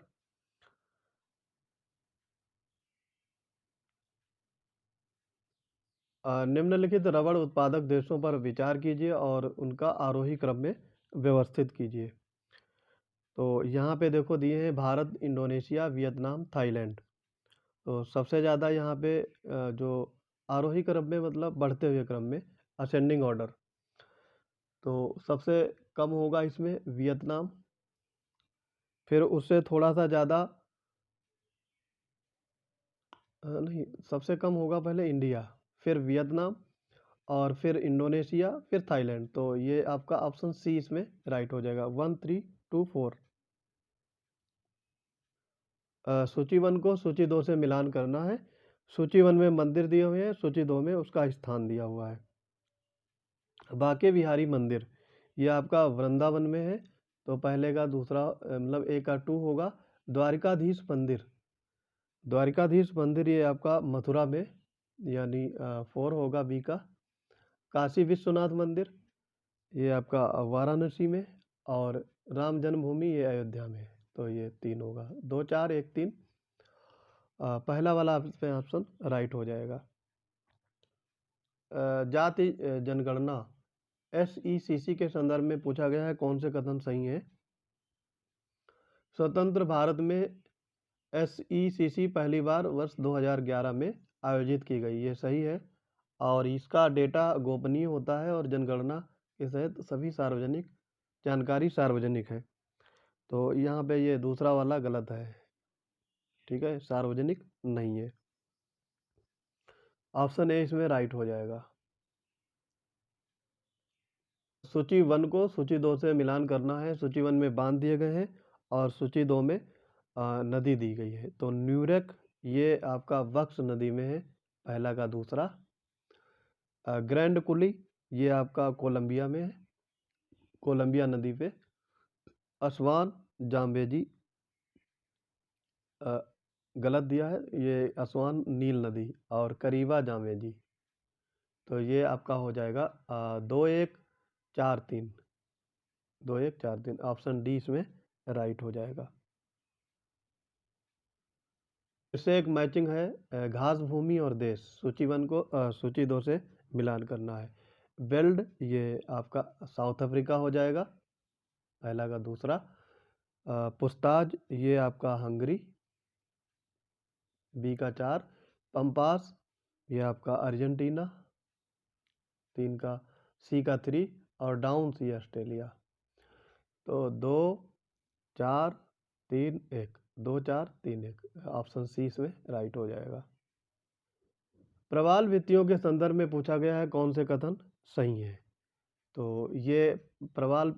निम्नलिखित रबड़ उत्पादक देशों पर विचार कीजिए और उनका आरोही क्रम में व्यवस्थित कीजिए। तो यहाँ पे देखो दिए हैं भारत, इंडोनेशिया, वियतनाम, थाईलैंड। तो सबसे ज़्यादा यहाँ पे जो आरोही क्रम में मतलब बढ़ते हुए क्रम में असेंडिंग ऑर्डर, तो सबसे कम होगा इसमें वियतनाम, फिर उससे थोड़ा सा ज़्यादा नहीं, सबसे कम होगा पहले इंडिया, फिर वियतनाम और फिर इंडोनेशिया, फिर थाईलैंड। तो ये आपका ऑप्शन सी इसमें राइट हो जाएगा 1 3 2 4। सूची 1 को सूची 2 से मिलान करना है। सूची 1 में मंदिर दिए हुए हैं, सूची 2 में उसका स्थान दिया हुआ है। बांके बिहारी मंदिर ये आपका वृंदावन में है, तो पहले का दूसरा मतलब ए का 2 होगा। द्वारिकाधीश मंदिर, द्वारिकाधीश मंदिर ये आपका मथुरा में यानी 4 होगा बी का। काशी विश्वनाथ मंदिर ये आपका वाराणसी में और राम जन्मभूमि ये अयोध्या में, तो ये 3 होगा 2 4 1 3। पहला वाला इसमें ऑप्शन राइट हो जाएगा। जाति जनगणना SECC के संदर्भ में पूछा गया है, कौन से कथन सही है? स्वतंत्र भारत में SECC पहली बार वर्ष 2011 में आयोजित की गई, ये सही है। और इसका डेटा गोपनीय होता है और जनगणना के तहत सभी सार्वजनिक जानकारी सार्वजनिक है। तो यहाँ पे ये दूसरा वाला गलत है, ठीक है, सार्वजनिक नहीं है। ऑप्शन ए इसमें राइट हो जाएगा। सूची 1 को सूची 2 से मिलान करना है। सूची 1 में बांध दिए गए हैं और सूची 2 में नदी दी गई है। तो न्यूरेक ये आपका बक्स नदी में है, पहला का दूसरा। ग्रैंड कुली ये आपका कोलंबिया में है, कोलंबिया नदी पे। असवान जाम्बेजी गलत दिया है, ये असवान नील नदी और करीबा जामेजी। तो ये आपका हो जाएगा 2 1 4 3, 2 1 4 3। ऑप्शन डी इसमें राइट हो जाएगा। इससे एक मैचिंग है घास भूमि और देश। सूची 1 को सूची 2 से मिलान करना है। वेल्ड ये आपका साउथ अफ्रीका हो जाएगा, पहला का दूसरा। पुस्ताज ये आपका हंगरी, बी का 4। पंपास ये आपका अर्जेंटीना, 3 का। सी का 3 और डाउन सी ऑस्ट्रेलिया। तो 2 4 3 1, 2 4 3 1। ऑप्शन सी इसमें राइट हो जाएगा। प्रवाल भित्तियों के संदर्भ में पूछा गया है, कौन से कथन सही है? तो ये प्रवाल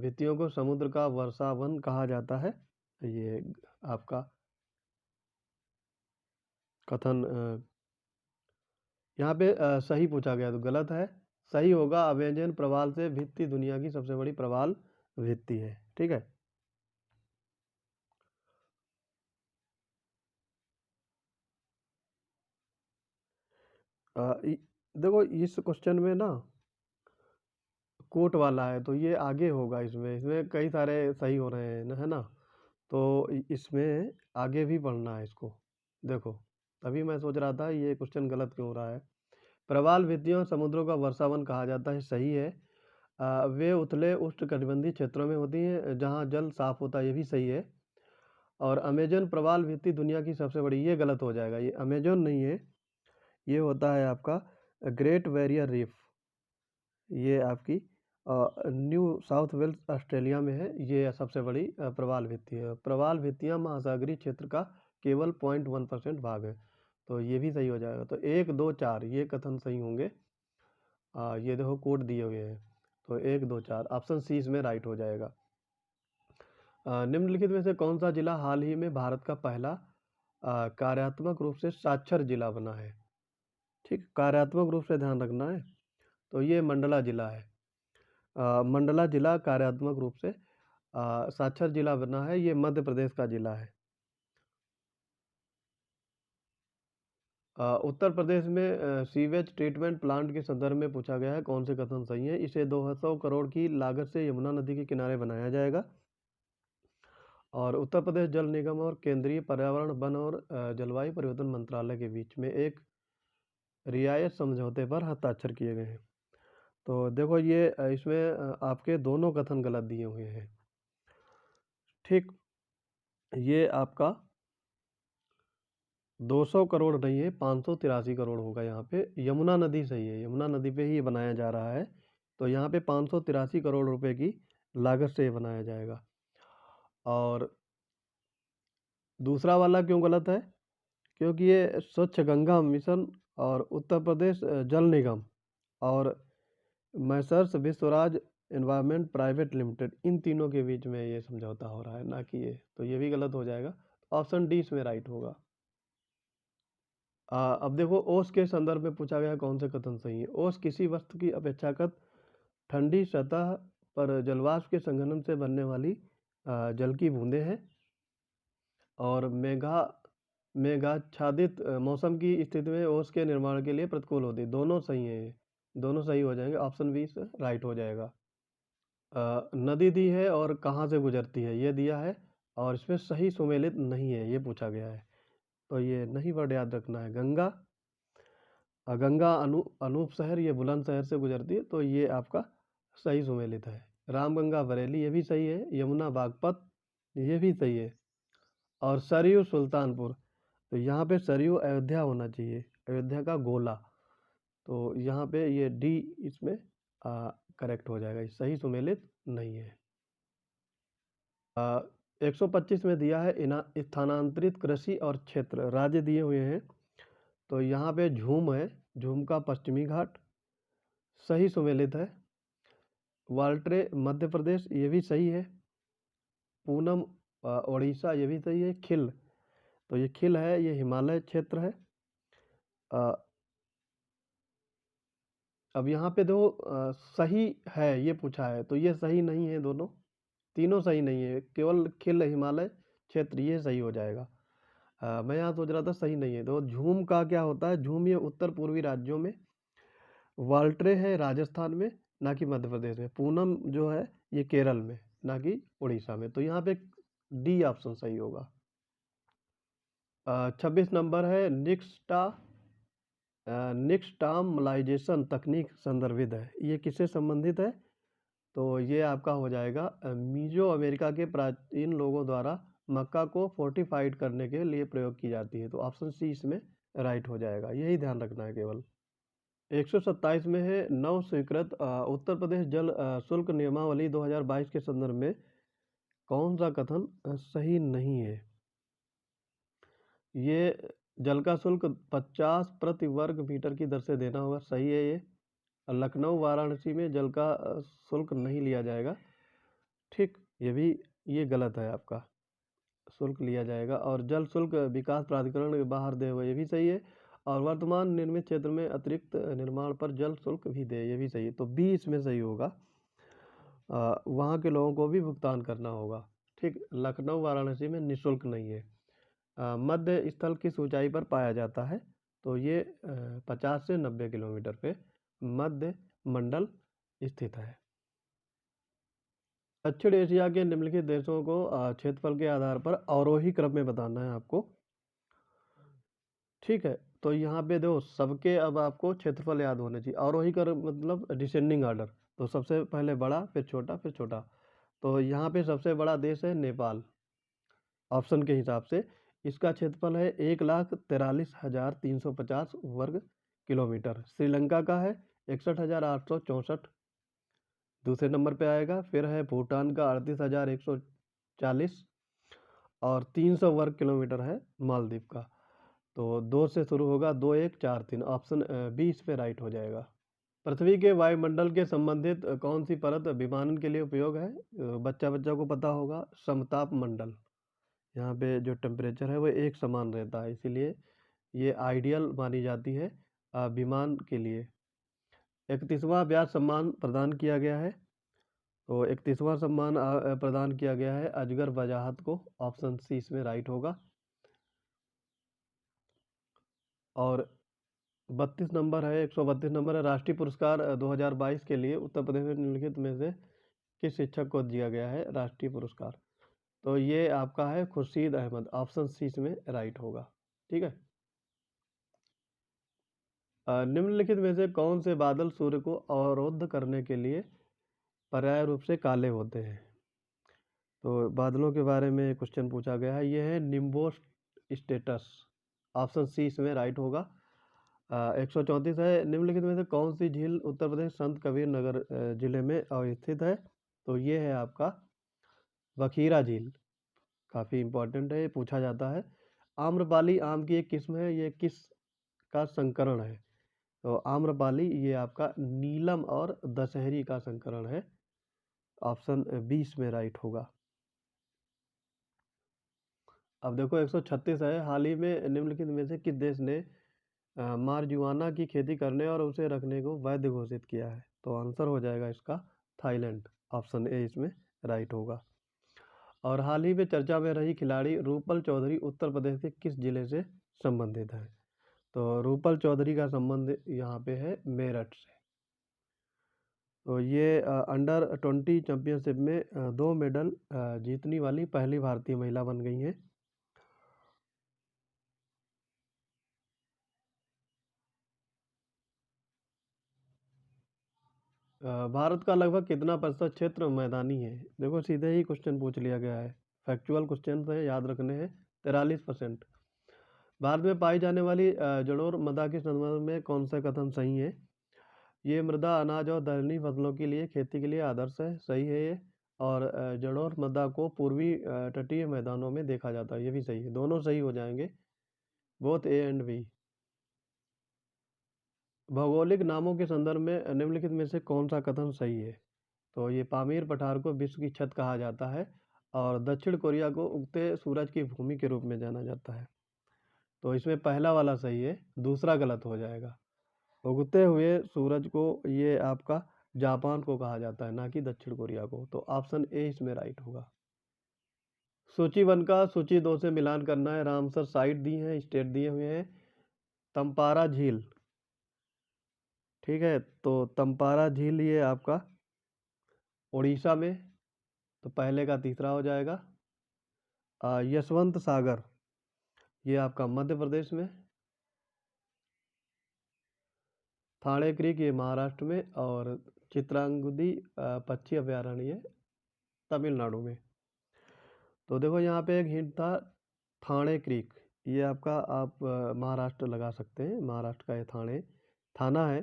भित्तियों को समुद्र का वर्षावन कहा जाता है, ये आपका कथन यहाँ पे सही पूछा गया तो गलत है। सही होगा अमेजन प्रवाल से भित्ति दुनिया की सबसे बड़ी प्रवाल भित्ति है, ठीक है। देखो इस क्वेश्चन में ना कोट वाला है तो ये आगे होगा, इसमें इसमें कई सारे सही हो रहे हैं ना, है ना। तो इसमें आगे भी पढ़ना है इसको। देखो तभी मैं सोच रहा था ये क्वेश्चन गलत क्यों हो रहा है। प्रवाल भित्तियों समुद्रों का वर्षावन कहा जाता है, सही है। वे उथले उष्णकटिबंधीय क्षेत्रों में होती हैं जहाँ जल साफ होता है, ये भी सही है। और अमेज़न प्रवाल भित्ति दुनिया की सबसे बड़ी, ये गलत हो जाएगा, ये अमेज़न नहीं है, ये होता है आपका ग्रेट बैरियर रीफ। ये आपकी न्यू साउथ वेल्स ऑस्ट्रेलिया में है, ये सबसे बड़ी प्रवाल भित्ति है। प्रवाल भित्तियाँ महासागरीय क्षेत्र का केवल 0.1% भाग है, तो ये भी सही हो जाएगा। तो 1, 2, 4 ये कथन सही होंगे। ये देखो कोड दिए हुए हैं, तो 1, 2, 4 ऑप्शन सी इसमें राइट हो जाएगा। निम्नलिखित में से कौन सा जिला हाल ही में भारत का पहला कार्यात्मक रूप से साक्षर जिला बना है? ठीक, कार्यात्मक रूप से ध्यान रखना है। तो ये मंडला जिला है। मंडला जिला कार्यात्मक रूप से साक्षर जिला बना है, ये मध्य प्रदेश का जिला है। उत्तर प्रदेश में सीवेज ट्रीटमेंट प्लांट के संदर्भ में पूछा गया है, कौन से कथन सही है? इसे 200 करोड़ की लागत से यमुना नदी के किनारे बनाया जाएगा। और उत्तर प्रदेश जल निगम और केंद्रीय पर्यावरण, वन और जलवायु परिवर्तन मंत्रालय के बीच में एक रियायत समझौते पर हस्ताक्षर किए गए हैं। तो देखो ये इसमें आपके दोनों कथन गलत दिए हुए हैं। ठीक, ये आपका 200 करोड़ नहीं है, 583 करोड़ होगा यहाँ पे। यमुना नदी सही है, यमुना नदी पे ही बनाया जा रहा है, तो यहाँ पे 583 करोड़ रुपए की लागत से बनाया जाएगा। और दूसरा वाला क्यों गलत है? क्योंकि ये स्वच्छ गंगा मिशन और उत्तर प्रदेश जल निगम और Messrs Vishwaraj environment private limited, इन तीनों के बीच में ये समझौता हो रहा है, ना कि ये, तो ये भी गलत हो जाएगा। ऑप्शन डी इसमें राइट होगा। अब देखो ओस के संदर्भ में पूछा गया कौन से कथन सही है? ओस किसी वस्तु की अपेक्षाकृत ठंडी सतह पर जलवाष्प के संघनन से बनने वाली जल की बूंदें हैं और मेघाच्छादित मौसम की स्थिति में ओस के निर्माण के लिए प्रतिकूल होती है। दोनों सही है, ये दोनों सही हो जाएंगे, ऑप्शन बी से राइट हो जाएगा। नदी दी है और कहाँ से गुजरती है, ये दिया है और इसमें सही सुमेलित नहीं है, ये पूछा गया है, तो ये नहीं वर्ड याद रखना है। गंगा गंगा अनूप शहर, ये बुलंदशहर से गुजरती है, तो ये आपका सही सुमेलित है। रामगंगा बरेली, ये भी सही है। यमुना बागपत, ये भी सही है। और सरयू सुल्तानपुर, तो यहाँ पे सरयू अयोध्या होना चाहिए, अयोध्या का गोला, तो यहाँ पे ये डी इसमें करेक्ट हो जाएगा, सही सुमेलित नहीं है। 125 में दिया है स्थानांतरित कृषि और क्षेत्र, राज्य दिए हुए हैं, तो यहाँ पे झूम है, झूम का पश्चिमी घाट सही सुमेलित है। वाल्ट्रे मध्य प्रदेश, ये भी सही है। पूनम उड़ीसा, ये भी सही है। खिल, तो ये खिल है, ये हिमालय क्षेत्र है। अब यहाँ पे देखो सही है ये पूछा है, तो ये सही नहीं है, दोनों तीनों सही नहीं है, केवल खिल हिमालय क्षेत्र ये सही हो जाएगा। मैं यहाँ सोच रहा था सही नहीं है। तो झूम का क्या होता है? झूम ये उत्तर पूर्वी राज्यों में, वाल्ट्रे है राजस्थान में, ना कि मध्य प्रदेश में। पूनम जो है ये केरल में, ना कि उड़ीसा में, तो यहाँ पे डी ऑप्शन सही होगा। 26 नंबर है निक्सटामलाइजेशन तकनीक संदर्भित है, ये किससे संबंधित है? तो ये आपका हो जाएगा मीजो अमेरिका के प्राचीन लोगों द्वारा मक्का को फोर्टिफाइड करने के लिए प्रयोग की जाती है, तो ऑप्शन सी इसमें राइट हो जाएगा, यही ध्यान रखना है केवल। 127 में है नव स्वीकृत उत्तर प्रदेश जल शुल्क नियमावली 2022 के संदर्भ में कौन सा कथन सही नहीं है? ये जल का शुल्क 50 प्रति वर्ग मीटर की दर से देना होगा, सही है ये। लखनऊ वाराणसी में जल का शुल्क नहीं लिया जाएगा, ठीक, ये गलत है आपका, शुल्क लिया जाएगा। और जल शुल्क विकास प्राधिकरण के बाहर दे हुए, ये भी सही है। और वर्तमान निर्मित क्षेत्र में अतिरिक्त निर्माण पर जल शुल्क भी दे, ये भी सही है, तो बी इसमें सही होगा। वहाँ के लोगों को भी भुगतान करना होगा, ठीक। लखनऊ वाराणसी में निःशुल्क नहीं है। मध्य स्थल किस ऊंचाई पर पाया जाता है? तो ये 50 से 90 किलोमीटर पे मध्य मंडल स्थित है। दक्षिण एशिया के निम्नलिखित देशों को क्षेत्रफल के आधार पर अवरोही क्रम में बताना है आपको, ठीक है, तो यहाँ पे देखो सबके अब आपको क्षेत्रफल याद होने चाहिए, आरोही क्रम मतलब डिसेंडिंग ऑर्डर। तो सबसे पहले बड़ा, फिर छोटा, फिर छोटा। तो यहाँ पे सबसे बड़ा देश है नेपाल, ऑप्शन के हिसाब से। इसका क्षेत्रफल है 1,43,350 वर्ग किलोमीटर। श्रीलंका का है 61,864, दूसरे नंबर पे आएगा। फिर है भूटान का 38,140 और 300 वर्ग किलोमीटर है मालदीव का। तो 2 से शुरू होगा, 2 1 4 3, ऑप्शन बी इस पे राइट हो जाएगा। पृथ्वी के वायुमंडल के संबंधित कौन सी परत विमानन के लिए उपयोग है? बच्चा बच्चा को पता होगा, समताप मंडल। यहाँ पे जो टेम्परेचर है वो एक समान रहता है, इसीलिए ये आइडियल मानी जाती है विमान के लिए। 31वां ब्याज सम्मान प्रदान किया गया है। तो 31वां सम्मान प्रदान किया गया है अजगर वजाहत को, ऑप्शन सी इसमें राइट होगा। और 32 नंबर है, 132 नंबर है, राष्ट्रीय पुरस्कार 2022 के लिए उत्तर प्रदेश में निम्नलिखित में से किस शिक्षक को दिया गया है राष्ट्रीय पुरस्कार? तो ये आपका है खुर्शीद अहमद, ऑप्शन सी इसमें राइट होगा। ठीक है। निम्नलिखित में से कौन से बादल सूर्य को अवरुद्ध करने के लिए पर्याय रूप से काले होते हैं? तो बादलों के बारे में क्वेश्चन पूछा गया है, ये है निम्बोस स्टेटस, ऑप्शन सी इसमें राइट होगा। 134 है, निम्नलिखित में से कौन सी झील उत्तर प्रदेश संत कबीर नगर जिले में अवस्थित है? तो ये है आपका बखीरा झील, काफ़ी इंपॉर्टेंट है, ये पूछा जाता है। आम्रपाली आम की एक किस्म है, ये किस का संकरण है? तो आम्रपाली ये आपका नीलम और दशहरी का संकरण है, ऑप्शन 20 में राइट होगा। अब देखो 136 है, हाल ही में निम्नलिखित में से किस देश ने मारजुआना की खेती करने और उसे रखने को वैध घोषित किया है? तो आंसर हो जाएगा इसका थाईलैंड, ऑप्शन ए इसमें राइट होगा। और हाल ही में चर्चा में रही खिलाड़ी रूपल चौधरी उत्तर प्रदेश के किस जिले से संबंधित है? तो रूपल चौधरी का संबंध यहाँ पे है मेरठ से। तो ये अंडर 20 चैंपियनशिप में 2 मेडल जीतने वाली पहली भारतीय महिला बन गई हैं। भारत का लगभग कितना प्रतिशत क्षेत्र मैदानी है? देखो सीधे ही क्वेश्चन पूछ लिया गया है, फैक्चुअल क्वेश्चन है, याद रखने हैं। 43%। भारत में पाई जाने वाली जड़ोर मृदा के संदर्भ में कौन सा कथन सही है? ये मृदा अनाज और दलहनी फसलों के लिए खेती के लिए आदर्श है, सही है ये। और जड़ोर मृदा को पूर्वी तटीय मैदानों में देखा जाता है, ये भी सही है। दोनों सही हो जाएंगे, बोथ ए एंड बी। भौगोलिक नामों के संदर्भ में निम्नलिखित में से कौन सा कथन सही है? तो ये पामीर पठार को विश्व की छत कहा जाता है और दक्षिण कोरिया को उगते सूरज की भूमि के रूप में जाना जाता है। तो इसमें पहला वाला सही है, दूसरा गलत हो जाएगा। उगते हुए सूरज को ये आपका जापान को कहा जाता है, ना कि दक्षिण कोरिया को। तो ऑप्शन ए इसमें राइट होगा। सूची 1 का सूची 2 से मिलान करना है। रामसर साइट दी है, स्टेट दिए हुए हैं। तंपारा झील, ठीक है, तो तंपारा झील ये आपका उड़ीसा में, तो पहले का तीसरा हो जाएगा। यशवंत सागर ये आपका मध्य प्रदेश में। थाने क्रीक ये महाराष्ट्र में। और चित्रांगुदी पक्षी अभयारण्य तमिलनाडु में। तो देखो यहाँ पे एक हिंट था, थाने क्रीक, ये आपका आप महाराष्ट्र लगा सकते हैं, महाराष्ट्र का ये थाने थाना है।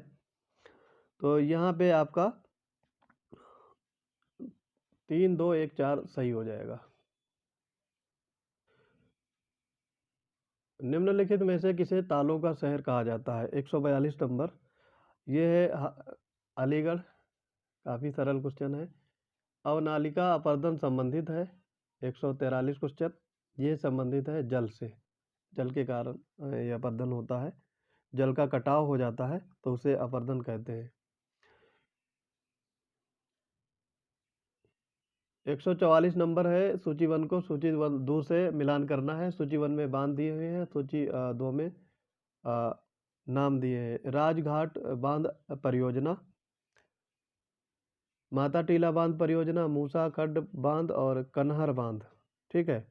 तो यहाँ पे आपका 3 2 1 4 सही हो जाएगा। निम्नलिखित में से किसे तालों का शहर कहा जाता है? 142 नंबर, ये है अलीगढ़, काफ़ी सरल क्वेश्चन है। अवनालिका अपर्दन संबंधित है, 143 क्वेश्चन, ये संबंधित है जल से, जल के कारण ये अपर्दन होता है, जल का कटाव हो जाता है तो उसे अपर्दन कहते हैं। 144 नंबर है, सूची 1 को सूची 2 से मिलान करना है। सूची 1 में बांध दिए हुए हैं, सूची 2 में नाम दिए हैं। राजघाट बांध परियोजना, माता टीला बांध परियोजना, मूसा खड्ड बांध और कन्हर बांध, ठीक है।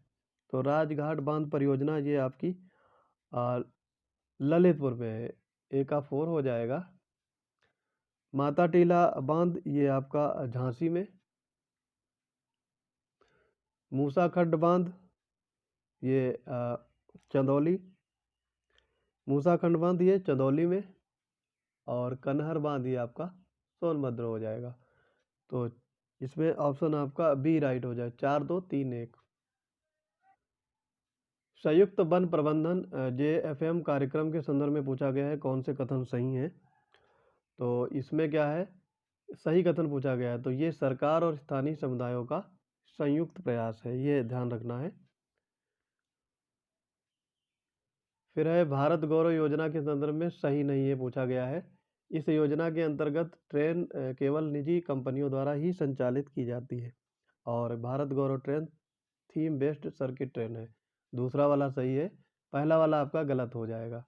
तो राजघाट बांध परियोजना ये आपकी ललितपुर में है, ए का 4 हो जाएगा। माता टीला बांध ये आपका झांसी में। मूसा खड्ड बांध ये चंदौली। मूसा खंड बांध ये चंदौली में। और कनहर बांध ये आपका सोनभद्र हो जाएगा। तो इसमें ऑप्शन आपका बी राइट हो जाए। 4 2 3 1। संयुक्त वन प्रबंधन JFM कार्यक्रम के संदर्भ में पूछा गया है कौन से कथन सही हैं। तो इसमें क्या है, सही कथन पूछा गया है। तो ये सरकार और स्थानीय समुदायों का संयुक्त प्रयास है, ये ध्यान रखना है। फिर है भारत गौरव योजना के संदर्भ में सही नहीं है पूछा गया है। इस योजना के अंतर्गत ट्रेन केवल निजी कंपनियों द्वारा ही संचालित की जाती है और Bharat Gaurav train theme based circuit train है। दूसरा वाला सही है, पहला वाला आपका गलत हो जाएगा।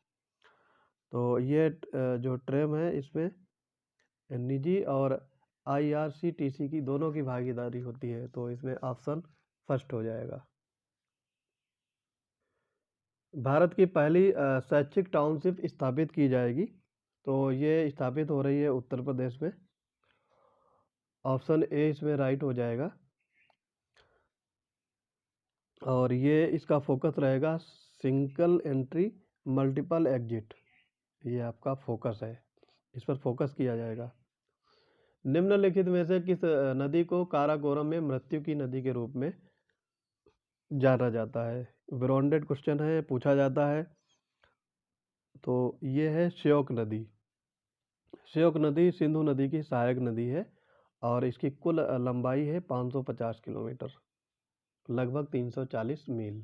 तो ये जो ट्रेन है इसमें निजी और IRCTC की दोनों की भागीदारी होती है। तो इसमें ऑप्शन फर्स्ट हो जाएगा। भारत की पहली शैक्षिक टाउनशिप स्थापित की जाएगी। तो ये स्थापित हो रही है उत्तर प्रदेश में। ऑप्शन ए इसमें राइट हो जाएगा। और ये इसका फोकस रहेगा सिंगल एंट्री मल्टीपल एग्जिट, ये आपका फोकस है, इस पर फोकस किया जाएगा। निम्नलिखित में से किस नदी को काराकोरम में मृत्यु की नदी के रूप में जाना जाता है। ब्रॉन्डेड क्वेश्चन है, पूछा जाता है। तो ये है श्योक नदी। श्योक नदी सिंधु नदी की सहायक नदी है और इसकी कुल लंबाई है 550 किलोमीटर, लगभग 340 मील।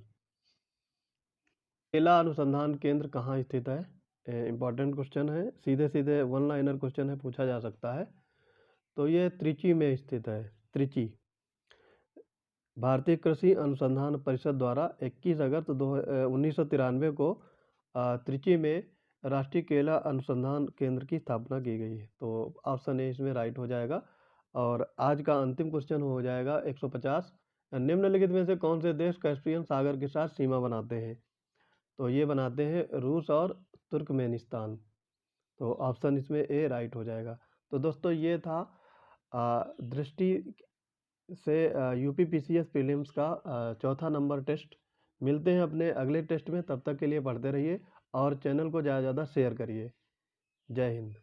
केला अनुसंधान केंद्र कहाँ स्थित है। इम्पॉर्टेंट क्वेश्चन है, सीधे सीधे वन लाइनर क्वेश्चन है, पूछा जा सकता है। तो ये त्रिची में स्थित है। त्रिची भारतीय कृषि अनुसंधान परिषद द्वारा 21 अगस्त 1993 को त्रिची में राष्ट्रीय केला अनुसंधान केंद्र की स्थापना की गई है। तो ऑप्शन ए इसमें राइट हो जाएगा। और आज का अंतिम क्वेश्चन हो जाएगा 150। निम्नलिखित में से कौन से देश कैस्पियन सागर के साथ सीमा बनाते हैं। तो ये बनाते हैं रूस और तुर्कमेनिस्तान। तो ऑप्शन इसमें ए राइट हो जाएगा। तो दोस्तों ये था दृष्टि से UPPCS प्रीलिम्स का चौथा नंबर टेस्ट। मिलते हैं अपने अगले टेस्ट में, तब तक के लिए पढ़ते रहिए और चैनल को ज़्यादा से ज़्यादा शेयर करिए। जय हिंद।